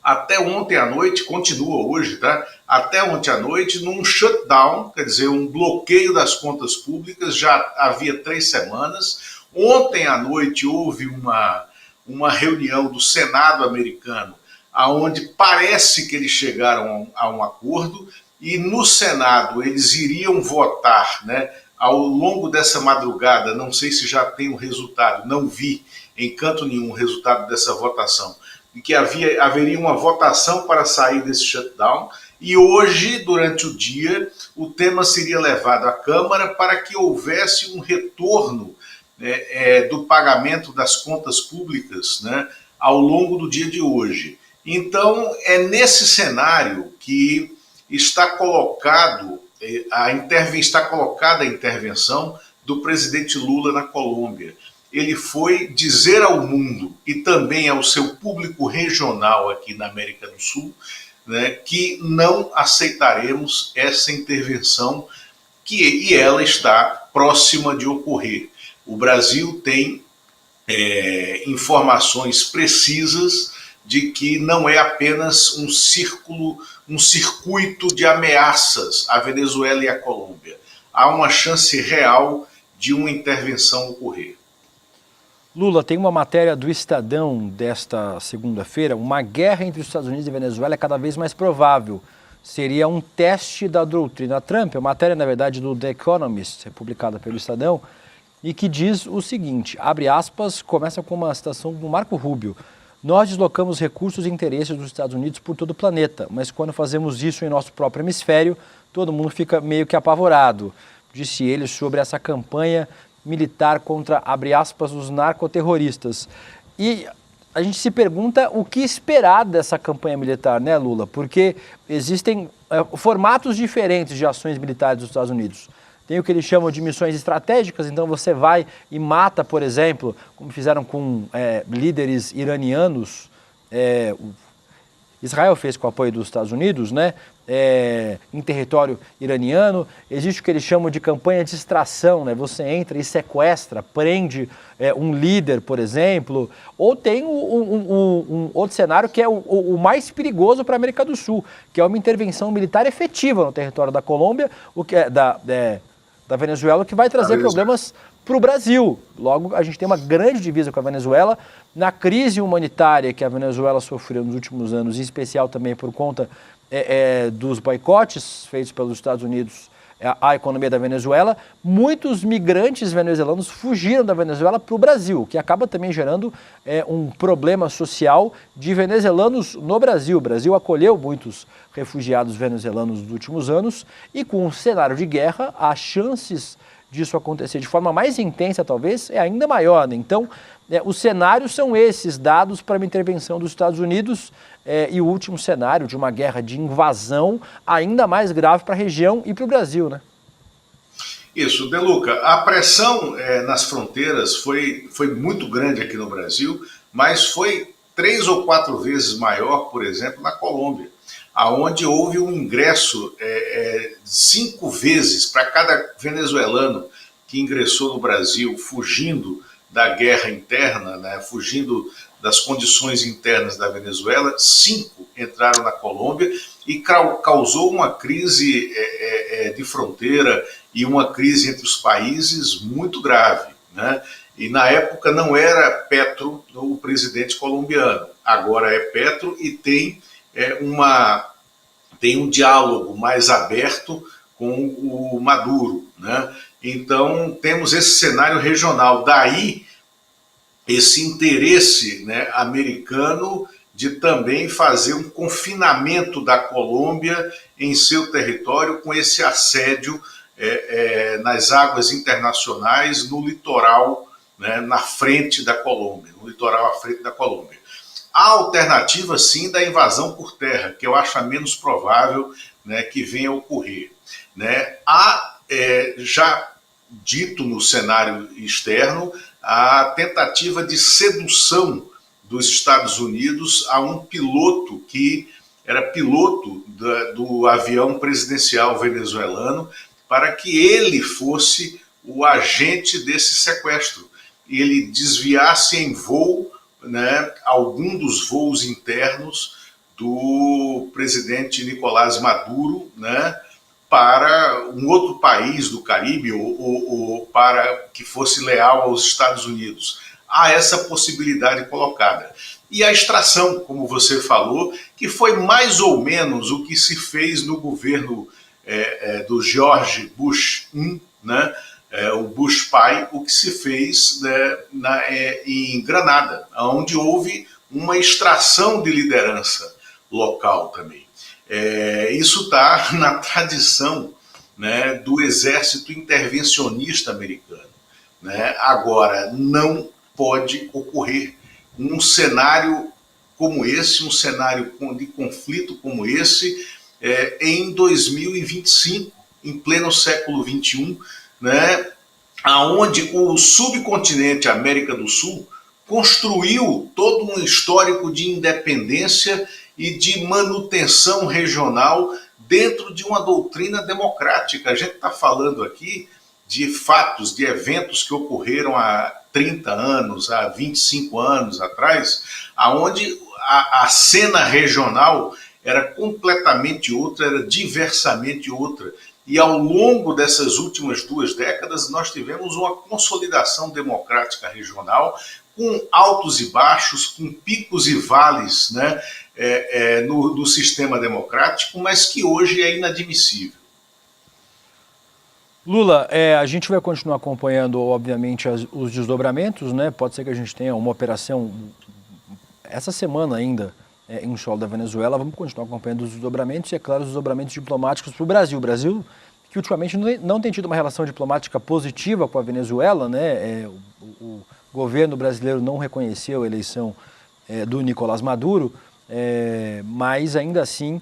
até ontem à noite, continua hoje, tá? Até ontem à noite, num shutdown, quer dizer, um bloqueio das contas públicas, já havia 3 semanas. Ontem à noite houve uma reunião do Senado americano, onde parece que eles chegaram a um acordo, e no Senado eles iriam votar, né, ao longo dessa madrugada. Não sei se já tem um resultado, não vi em canto nenhum o resultado dessa votação, de que haveria uma votação para sair desse shutdown, e hoje, durante o dia, o tema seria levado à Câmara para que houvesse um retorno, né, do pagamento das contas públicas, né, ao longo do dia de hoje. Então, é nesse cenário que está colocada a intervenção do presidente Lula na Colômbia. Ele foi dizer ao mundo e também ao seu público regional aqui na América do Sul, né, que não aceitaremos essa intervenção, e ela está próxima de ocorrer. O Brasil tem informações precisas de que não é apenas um circuito de ameaças à Venezuela e à Colômbia. Há uma chance real de uma intervenção ocorrer. Lula, tem uma matéria do Estadão desta segunda-feira: uma guerra entre os Estados Unidos e Venezuela é cada vez mais provável. Seria um teste da doutrina Trump. A matéria, na verdade, do The Economist, publicada pelo Estadão, e que diz o seguinte, abre aspas, começa com uma citação do Marco Rubio: nós deslocamos recursos e interesses dos Estados Unidos por todo o planeta, mas quando fazemos isso em nosso próprio hemisfério, todo mundo fica meio que apavorado, disse ele sobre essa campanha militar contra, abre aspas, os narcoterroristas. E a gente se pergunta o que esperar dessa campanha militar, né, Lula? Porque existem formatos diferentes de ações militares dos Estados Unidos. Tem o que eles chamam de missões estratégicas, então você vai e mata, por exemplo, como fizeram com líderes iranianos, Israel fez com o apoio dos Estados Unidos, né, em território iraniano. Existe o que eles chamam de campanha de extração, né, você entra e sequestra, prende um líder, por exemplo. Ou tem um outro cenário que é o mais perigoso para a América do Sul, que é uma intervenção militar efetiva no território da Colômbia, o que é da Venezuela, que vai trazer problemas para o Brasil. Logo, a gente tem uma grande divisa com a Venezuela. Na crise humanitária que a Venezuela sofreu nos últimos anos, em especial também por conta dos boicotes feitos pelos Estados Unidos à economia da Venezuela, muitos migrantes venezuelanos fugiram da Venezuela para o Brasil, o que acaba também gerando um problema social de venezuelanos no Brasil. O Brasil acolheu muitos refugiados venezuelanos nos últimos anos, e com um cenário de guerra, as chances disso acontecer de forma mais intensa, talvez, é ainda maior, né? Então, os cenários são esses, dados para uma intervenção dos Estados Unidos, e o último cenário de uma guerra de invasão ainda mais grave para a região e para o Brasil, né? Isso, De Luca, a pressão nas fronteiras foi muito grande aqui no Brasil, mas foi 3 ou 4 vezes maior, por exemplo, na Colômbia, aonde houve um ingresso 5 vezes para cada venezuelano que ingressou no Brasil fugindo da guerra interna, né, fugindo das condições internas da Venezuela. 5 entraram na Colômbia e causou uma crise de fronteira e uma crise entre os países muito grave, né? E na época não era Petro o presidente colombiano, agora é Petro, e tem um diálogo mais aberto com o Maduro, né? Então temos esse cenário regional, daí esse interesse, né, americano de também fazer um confinamento da Colômbia em seu território, com esse assédio nas águas internacionais, no litoral, né, na frente da Colômbia, no litoral à frente da Colômbia. Há alternativa, sim, da invasão por terra, que eu acho a menos provável, né, que venha a ocorrer, né? Há, já dito no cenário externo, a tentativa de sedução dos Estados Unidos a um piloto que era piloto do avião presidencial venezuelano, para que ele fosse o agente desse sequestro. Ele desviasse em voo, né, algum dos voos internos do presidente Nicolás Maduro, né, para um outro país do Caribe ou para que fosse leal aos Estados Unidos. Há essa possibilidade colocada. E a extração, como você falou, que foi mais ou menos o que se fez no governo do George Bush I, né, o Bush pai, o que se fez, né, em Granada, onde houve uma extração de liderança local também. Isso está na tradição, né, do exército intervencionista americano, né? Agora, não pode ocorrer um cenário como esse, um cenário de conflito como esse, em 2025, em pleno século XXI, né, aonde o subcontinente América do Sul construiu todo um histórico de independência e de manutenção regional dentro de uma doutrina democrática. A gente está falando aqui de fatos, de eventos que ocorreram há 30 anos, há 25 anos atrás, aonde a cena regional era completamente outra, era diversamente outra. E ao longo dessas últimas 2 décadas, nós tivemos uma consolidação democrática regional, com altos e baixos, com picos e vales, né, no sistema democrático, mas que hoje é inadmissível. Lula, a gente vai continuar acompanhando, obviamente, os desdobramentos, né? Pode ser que a gente tenha uma operação essa semana ainda em solo da Venezuela. Vamos continuar acompanhando os desdobramentos e, é claro, os desdobramentos diplomáticos para o Brasil. O Brasil, que ultimamente não tem tido uma relação diplomática positiva com a Venezuela, né? O governo brasileiro não reconheceu a eleição do Nicolás Maduro, mas ainda assim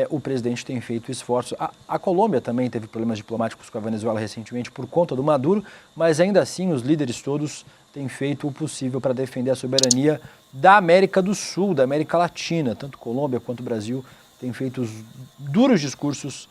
o presidente tem feito esforços. A Colômbia também teve problemas diplomáticos com a Venezuela recentemente por conta do Maduro, mas ainda assim os líderes todos têm feito o possível para defender a soberania da América do Sul, da América Latina. Tanto Colômbia quanto o Brasil têm feito os duros discursos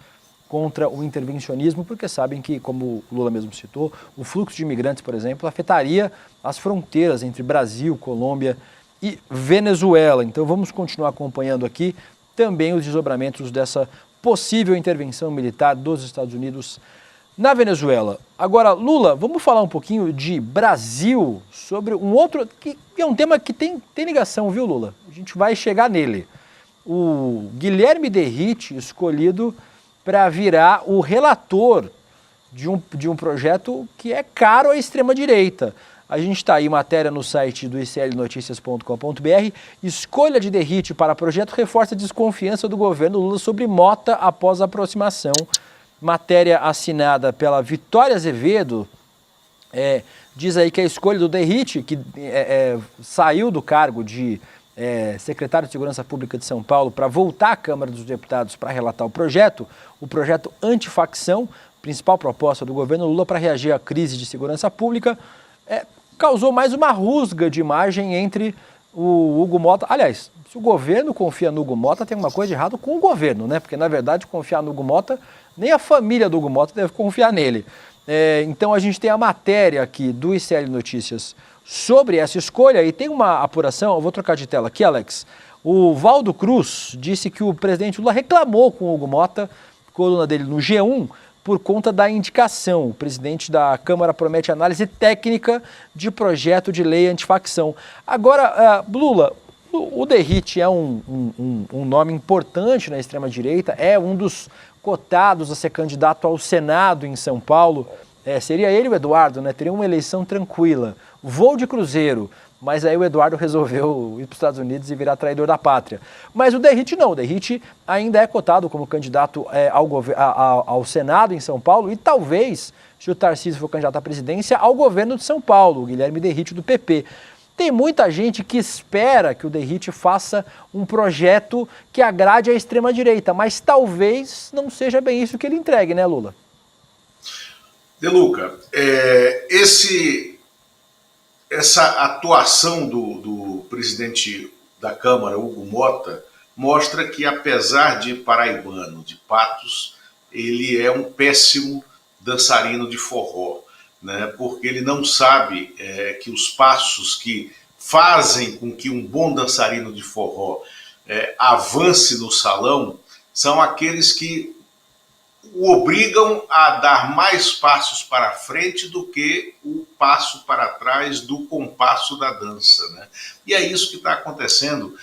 contra o intervencionismo, porque sabem que, como o Lula mesmo citou, o fluxo de imigrantes, por exemplo, afetaria as fronteiras entre Brasil, Colômbia e Venezuela. Então vamos continuar acompanhando aqui também os desdobramentos dessa possível intervenção militar dos Estados Unidos na Venezuela. Agora, Lula, vamos falar um pouquinho de Brasil, sobre um outro, que é um tema que tem ligação, viu, Lula? A gente vai chegar nele. O Guilherme Derrite, escolhido para virar o relator de um projeto que é caro à extrema-direita. A gente está aí, matéria no site do iclnoticias.com.br. Escolha de Derrite para projeto reforça a desconfiança do governo Lula sobre Mota após a aproximação. Matéria assinada pela Vitória Azevedo, diz aí que a escolha do Derrite, que saiu do cargo de secretário de Segurança Pública de São Paulo, para voltar à Câmara dos Deputados para relatar o projeto antifacção, principal proposta do governo Lula para reagir à crise de segurança pública, causou mais uma rusga de imagem entre o Hugo Mota. Aliás, se o governo confia no Hugo Mota, tem uma coisa de errado com o governo, né? Porque, na verdade, confiar no Hugo Mota, nem a família do Hugo Mota deve confiar nele. Então, a gente tem a matéria aqui do ICL Notícias sobre essa escolha e tem uma apuração, eu vou trocar de tela aqui, Alex. O Valdo Cruz disse que o presidente Lula reclamou com o Hugo Mota, coluna dele no G1, por conta da indicação. O presidente da Câmara promete análise técnica de projeto de lei antifacção. Agora, Lula, o Derrite é um nome importante na extrema-direita, é um dos cotados a ser candidato ao Senado em São Paulo. Seria ele o Eduardo, né? Teria uma eleição tranquila. Voo de cruzeiro. Mas aí o Eduardo resolveu ir para os Estados Unidos e virar traidor da pátria. Mas o Derrite não, o Derrite ainda é cotado como candidato ao Senado em São Paulo e talvez, se o Tarcísio for candidato à presidência, ao governo de São Paulo, o Guilherme Derrite do PP. Tem muita gente que espera que o Derrite faça um projeto que agrade a extrema-direita, mas talvez não seja bem isso que ele entregue, né, Lula? De Luca, essa atuação do presidente da Câmara, Hugo Mota, mostra que, apesar de paraibano, de Patos, ele é um péssimo dançarino de forró, né? Porque ele não sabe que os passos que fazem com que um bom dançarino de forró avance no salão são aqueles que o obrigam a dar mais passos para frente do que o passo para trás do compasso da dança, né? E é isso que está acontecendo.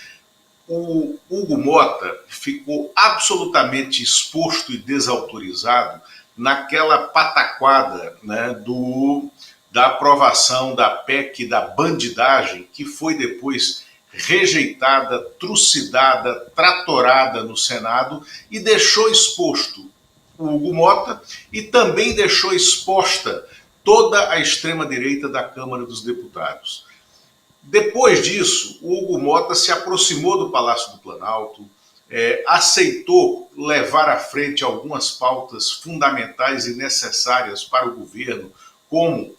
O Hugo Mota ficou absolutamente exposto e desautorizado naquela pataquada, né, da aprovação da PEC da bandidagem, que foi depois rejeitada, trucidada, tratorada no Senado e deixou exposto o Hugo Mota e também deixou exposta toda a extrema-direita da Câmara dos Deputados. Depois disso, o Hugo Mota se aproximou do Palácio do Planalto, aceitou levar à frente algumas pautas fundamentais e necessárias para o governo, como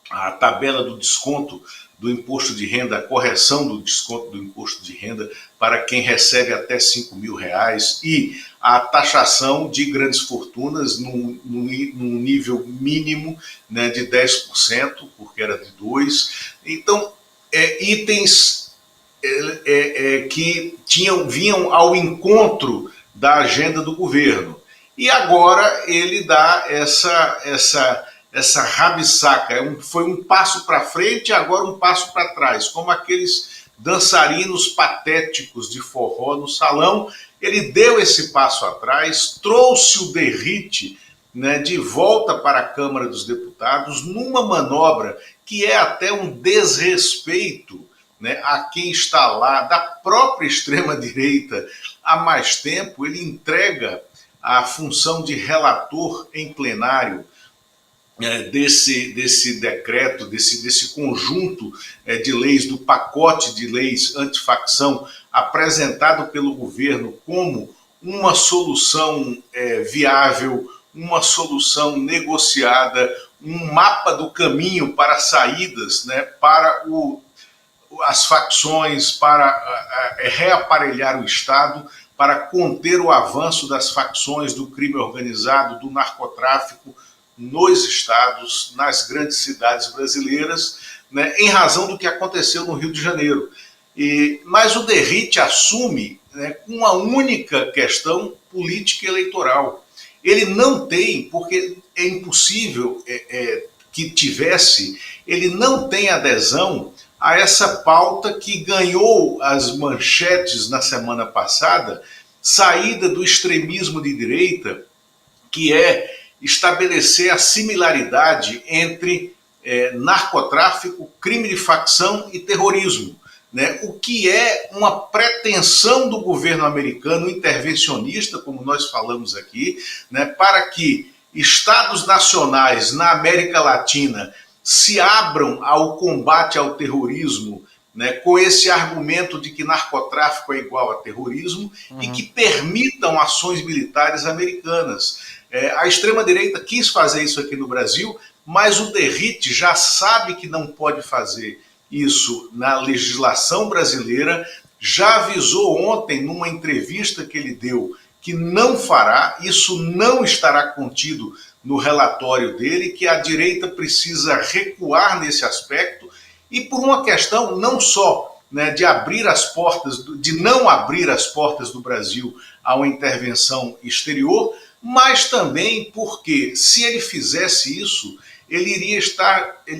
a tabela do desconto do imposto de renda, a correção do desconto do imposto de renda para quem recebe até R$5.000 e a taxação de grandes fortunas num nível mínimo, né, de 10%, porque era de 2%. Então, itens que vinham ao encontro da agenda do governo. E agora ele dá essa rabisaca, foi um passo para frente, agora um passo para trás, como aqueles dançarinos patéticos de forró no salão. Ele deu esse passo atrás, trouxe o Derrite, né, de volta para a Câmara dos Deputados, numa manobra que é até um desrespeito, né, a quem está lá, da própria extrema-direita há mais tempo. Ele entrega a função de relator em plenário desse decreto, desse conjunto de leis, do pacote de leis antifacção apresentado pelo governo como uma solução viável, uma solução negociada, um mapa do caminho para saídas, né, para as facções, para reaparelhar o Estado, para conter o avanço das facções do crime organizado, do narcotráfico, nos estados, nas grandes cidades brasileiras, né, em razão do que aconteceu no Rio de Janeiro. Mas o Derrite assume, né, uma única questão política e eleitoral. Ele não tem, porque é impossível que tivesse, ele não tem adesão a essa pauta que ganhou as manchetes na semana passada, saída do extremismo de direita, que é estabelecer a similaridade entre narcotráfico, crime de facção e terrorismo, né? O que é uma pretensão do governo americano intervencionista, como nós falamos aqui, né, para que estados nacionais na América Latina se abram ao combate ao terrorismo, né, com esse argumento de que narcotráfico é igual a terrorismo, e que permitam ações militares americanas. A extrema-direita quis fazer isso aqui no Brasil, mas o Derrite já sabe que não pode fazer isso na legislação brasileira, já avisou ontem, numa entrevista que ele deu, que não fará, isso não estará contido no relatório dele, que a direita precisa recuar nesse aspecto, e por uma questão não só, né, de abrir as portas, de não abrir as portas do Brasil a uma intervenção exterior, mas também porque, se ele fizesse isso, ele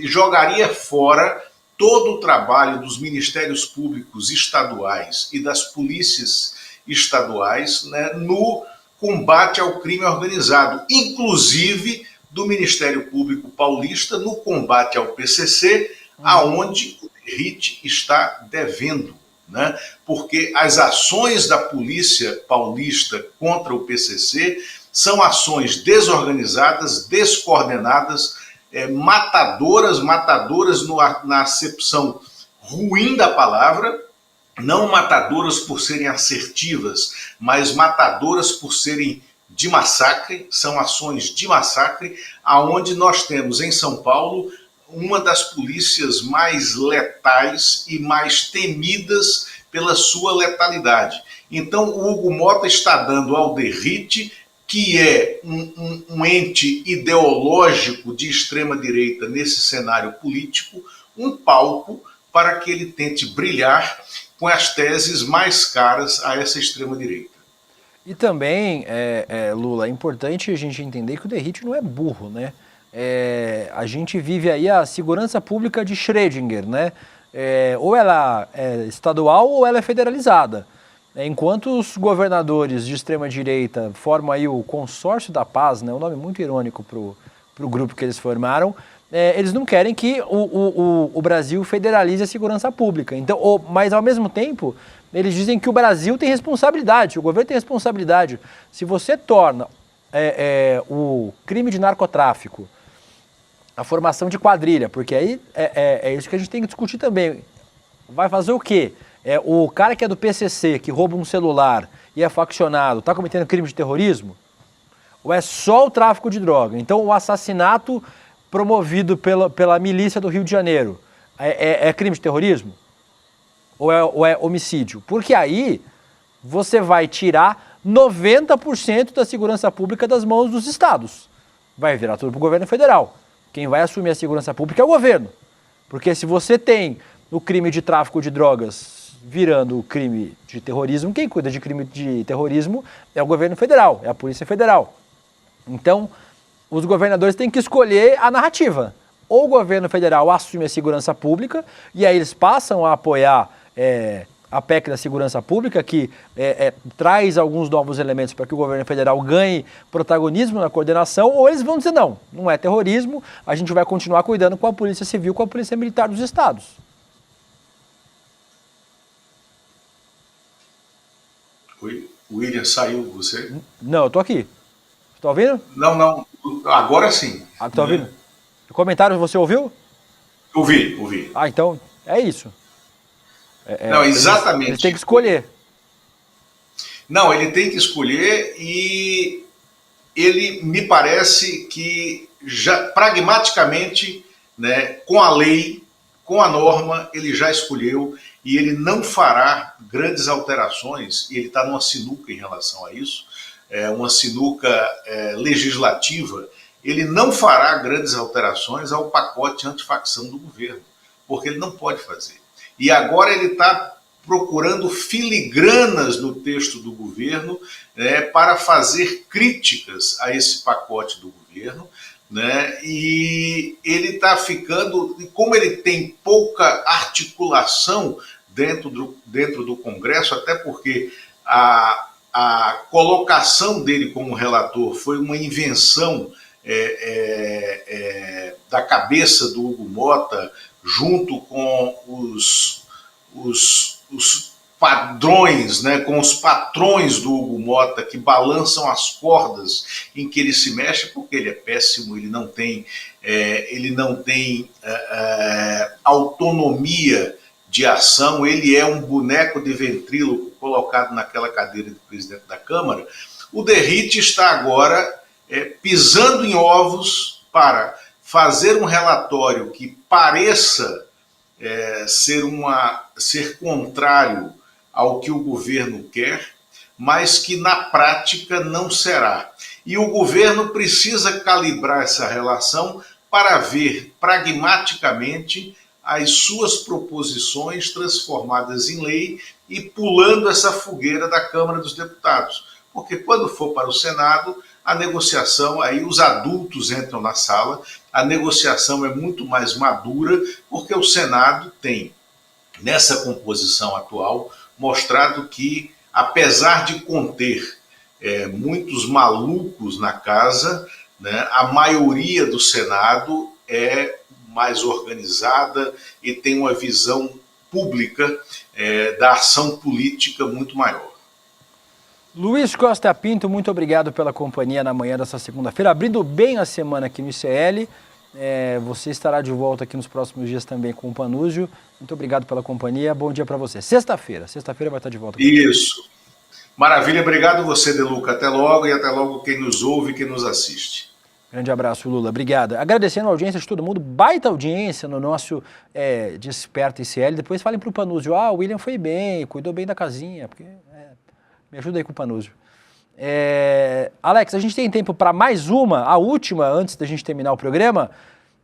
jogaria fora todo o trabalho dos ministérios públicos estaduais e das polícias estaduais, né, no combate ao crime organizado, inclusive do Ministério Público Paulista no combate ao PCC, aonde o Derrite está devendo, né? Porque as ações da Polícia Paulista contra o PCC são ações desorganizadas, descoordenadas, matadoras na acepção ruim da palavra, não matadoras por serem assertivas, mas matadoras por serem de massacre. São ações de massacre, aonde nós temos em São Paulo uma das polícias mais letais e mais temidas pela sua letalidade. Então o Hugo Mota está dando ao Derrite que é um ente ideológico de extrema-direita nesse cenário político, um palco para que ele tente brilhar com as teses mais caras a essa extrema-direita. E também, Lula, é importante a gente entender que o Derrite não é burro, né? A gente vive aí a segurança pública de Schrödinger, né? Ou ela é estadual ou ela é federalizada. Enquanto os governadores de extrema-direita formam aí o Consórcio da Paz, né, um nome muito irônico para o grupo que eles formaram, eles não querem que o Brasil federalize a segurança pública. Então, mas, ao mesmo tempo, eles dizem que o Brasil tem responsabilidade, o governo tem responsabilidade. Se você torna o crime de narcotráfico, a formação de quadrilha, porque aí é isso que a gente tem que discutir também. Vai fazer o quê? O cara que é do PCC, que rouba um celular e é faccionado, está cometendo crime de terrorismo? Ou é só o tráfico de droga? Então, o assassinato promovido pela milícia do Rio de Janeiro é crime de terrorismo? Ou é homicídio? Porque aí você vai tirar 90% da segurança pública das mãos dos estados. Vai virar tudo para o governo federal. Quem vai assumir a segurança pública é o governo. Porque se você tem o crime de tráfico de drogas virando crime de terrorismo, quem cuida de crime de terrorismo é o governo federal, é a Polícia Federal. Então, os governadores têm que escolher a narrativa. Ou o governo federal assume a segurança pública, e aí eles passam a apoiar a PEC da segurança pública, que traz alguns novos elementos para que o governo federal ganhe protagonismo na coordenação, ou eles vão dizer não é terrorismo, a gente vai continuar cuidando com a Polícia Civil, com a Polícia Militar dos estados. Oi, William, saiu você? Não, eu tô aqui. Tá ouvindo? Não, agora sim. Ah, tá ouvindo? O comentário você ouviu? Ouvi. Ah, então é isso. Não, exatamente. Eles têm que escolher. Não, ele tem que escolher e ele me parece que já pragmaticamente, né, com a lei, com a norma, ele já escolheu e ele não fará grandes alterações, e ele está numa sinuca em relação a isso, uma sinuca legislativa, ele não fará grandes alterações ao pacote antifacção do governo, porque ele não pode fazer. E agora ele está procurando filigranas no texto do governo para fazer críticas a esse pacote do governo, né? E ele está ficando, como ele tem pouca articulação dentro do Congresso, até porque a colocação dele como relator foi uma invenção da cabeça do Hugo Mota, junto com os padrões, né, com os patrões do Hugo Mota, que balançam as cordas em que ele se mexe, porque ele é péssimo, ele não tem autonomia de ação, ele é um boneco de ventríloco colocado naquela cadeira de presidente da Câmara. O Derrite está agora pisando em ovos para fazer um relatório que pareça ser contrário ao que o governo quer, mas que na prática não será. E o governo precisa calibrar essa relação para ver pragmaticamente as suas proposições transformadas em lei e pulando essa fogueira da Câmara dos Deputados. Porque quando for para o Senado, a negociação, aí os adultos entram na sala, a negociação é muito mais madura, porque o Senado tem, nessa composição atual, mostrado que, apesar de conter muitos malucos na casa, né, a maioria do Senado é mais organizada e tem uma visão pública da ação política muito maior. Luiz Costa Pinto, muito obrigado pela companhia na manhã dessa segunda-feira, abrindo bem a semana aqui no ICL. Você estará de volta aqui nos próximos dias também com o Panúzio. Muito obrigado pela companhia, bom dia para você. Sexta-feira vai estar de volta. Isso. Maravilha, obrigado você, Deluca. Até logo e até logo quem nos ouve e quem nos assiste. Grande abraço, Lula. Obrigado. Agradecendo a audiência de todo mundo, baita audiência no nosso Desperta ICL. Depois falem para o Panúzio, o William foi bem, cuidou bem da casinha, porque me ajuda aí com o Panúzio. Alex, a gente tem tempo para mais uma, a última, antes da gente terminar o programa.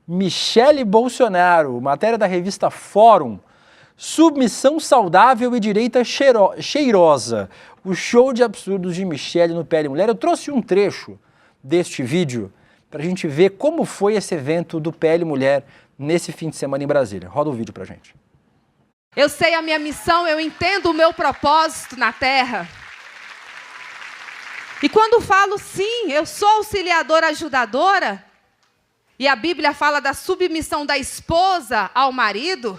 Michele Bolsonaro, matéria da revista Fórum. Submissão saudável e direita cheirosa. O show de absurdos de Michele no Pele Mulher. Eu trouxe um trecho deste vídeo para a gente ver como foi esse evento do Pele Mulher nesse fim de semana em Brasília. Roda o vídeo pra gente. Eu sei a minha missão, eu entendo o meu propósito na Terra. E quando falo sim, eu sou auxiliadora, ajudadora, e a Bíblia fala da submissão da esposa ao marido,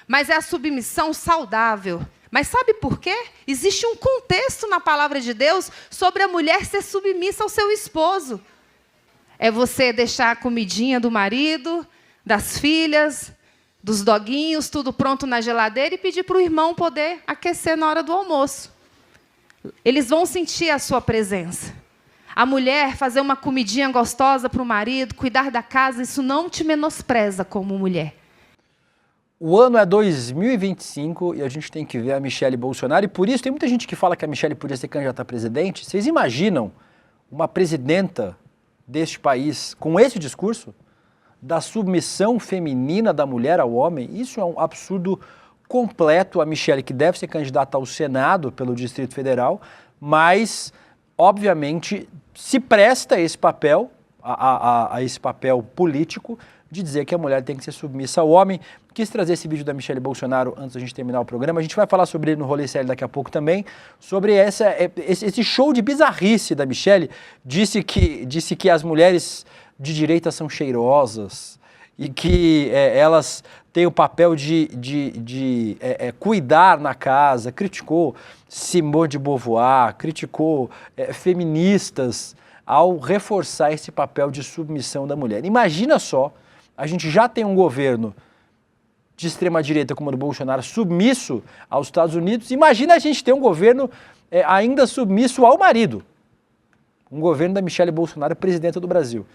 mas é a submissão saudável. Mas sabe por quê? Existe um contexto na palavra de Deus sobre a mulher ser submissa ao seu esposo. É você deixar a comidinha do marido, das filhas, dos doguinhos, tudo pronto na geladeira e pedir para o irmão poder aquecer na hora do almoço. Eles vão sentir a sua presença. A mulher fazer uma comidinha gostosa para o marido, cuidar da casa, isso não te menospreza como mulher. O ano é 2025 e a gente tem que ver a Michele Bolsonaro, e por isso tem muita gente que fala que a Michele podia ser candidata a presidente. Vocês imaginam uma presidenta deste país com esse discurso da submissão feminina da mulher ao homem? Isso é um absurdo completo. A Michele, que deve ser candidata ao Senado pelo Distrito Federal, mas, obviamente, se presta a esse papel, a esse papel político, de dizer que a mulher tem que ser submissa ao homem. Quis trazer esse vídeo da Michele Bolsonaro antes da gente terminar o programa. A gente vai falar sobre ele no Rolê Sério daqui a pouco também, sobre esse show de bizarrice da Michele. Disse que as mulheres de direita são cheirosas e que elas têm o papel de cuidar na casa. Criticou Simone de Beauvoir, criticou feministas ao reforçar esse papel de submissão da mulher. Imagina só, a gente já tem um governo de extrema-direita como o do Bolsonaro submisso aos Estados Unidos. Imagina a gente ter um governo ainda submisso ao marido. Um governo da Michele Bolsonaro, presidenta do Brasil.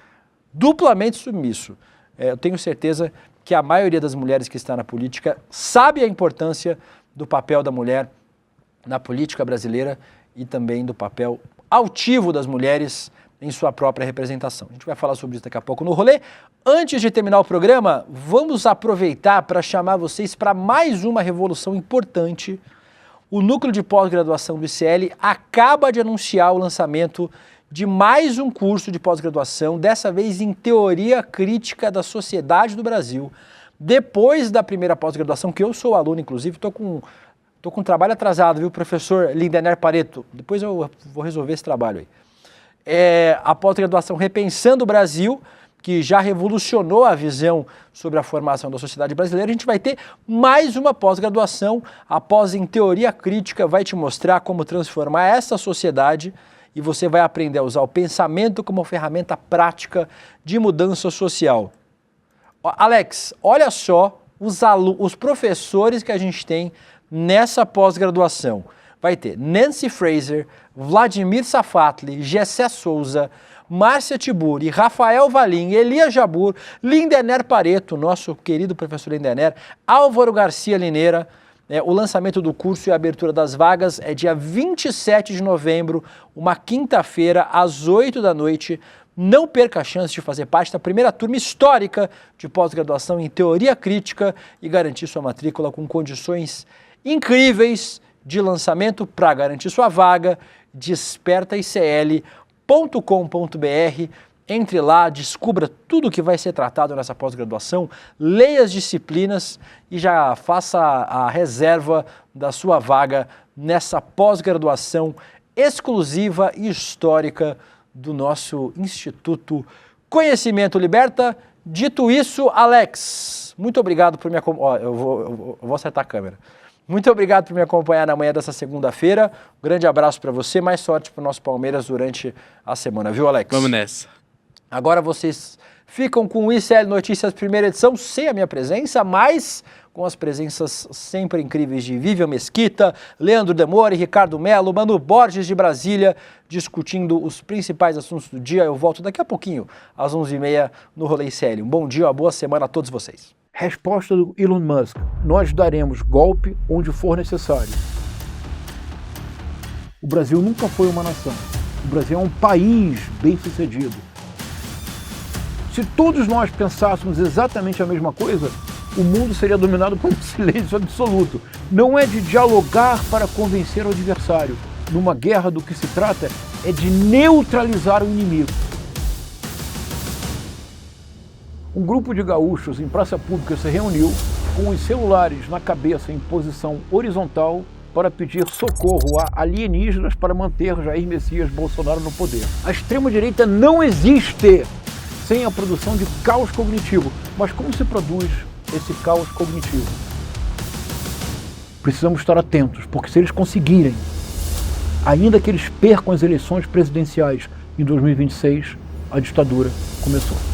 Duplamente submisso. Eu tenho certeza que a maioria das mulheres que está na política sabe a importância do papel da mulher na política brasileira e também do papel altivo das mulheres em sua própria representação. A gente vai falar sobre isso daqui a pouco no Rolê. Antes de terminar o programa, vamos aproveitar para chamar vocês para mais uma revolução importante. O Núcleo de Pós-Graduação do ICL acaba de anunciar o lançamento de mais um curso de pós-graduação, dessa vez em Teoria Crítica da Sociedade do Brasil. Depois da primeira pós-graduação, que eu sou aluno, inclusive, tô com um trabalho atrasado, viu, professor Lindener Pareto? Depois eu vou resolver esse trabalho aí. A pós-graduação Repensando o Brasil, que já revolucionou a visão sobre a formação da sociedade brasileira. A gente vai ter mais uma pós-graduação. A pós em Teoria Crítica vai te mostrar como transformar essa sociedade e você vai aprender a usar o pensamento como ferramenta prática de mudança social. Alex, olha só os professores que a gente tem nessa pós-graduação. Vai ter Nancy Fraser, Vladimir Safatli, Gessé Souza, Márcia Tiburi, Rafael Valim, Elias Jabur, Lindener Pareto, nosso querido professor Lindener, Álvaro Garcia Lineira. O lançamento do curso e a abertura das vagas é dia 27 de novembro, uma quinta-feira, às 8 da noite. Não perca a chance de fazer parte da primeira turma histórica de pós-graduação em Teoria Crítica e garantir sua matrícula com condições incríveis de lançamento. Para garantir sua vaga, despertaicl.com.br. Entre lá, descubra tudo o que vai ser tratado nessa pós-graduação, leia as disciplinas e já faça a reserva da sua vaga nessa pós-graduação exclusiva e histórica do nosso Instituto Conhecimento Liberta. Dito isso, Alex, muito obrigado por me acompanhar. Eu vou acertar a câmera. Muito obrigado por me acompanhar na manhã dessa segunda-feira. Um grande abraço para você, mais sorte para o nosso Palmeiras durante a semana, viu, Alex? Vamos nessa. Agora vocês ficam com o ICL Notícias primeira edição, sem a minha presença, mas com as presenças sempre incríveis de Vivian Mesquita, Leandro Demore, Ricardo Melo, Manu Borges de Brasília, discutindo os principais assuntos do dia. Eu volto daqui a pouquinho, às 11h30, no Rolê ICL. Um bom dia, uma boa semana a todos vocês. Resposta do Elon Musk: nós daremos golpe onde for necessário. O Brasil nunca foi uma nação. O Brasil é um país bem-sucedido. Se todos nós pensássemos exatamente a mesma coisa, o mundo seria dominado por um silêncio absoluto. Não é de dialogar para convencer o adversário. Numa guerra, do que se trata é de neutralizar o inimigo. Um grupo de gaúchos em praça pública se reuniu com os celulares na cabeça em posição horizontal para pedir socorro a alienígenas para manter Jair Messias Bolsonaro no poder. A extrema-direita não existe sem a produção de caos cognitivo. Mas como se produz esse caos cognitivo? Precisamos estar atentos, porque se eles conseguirem, ainda que eles percam as eleições presidenciais em 2026, a ditadura começou.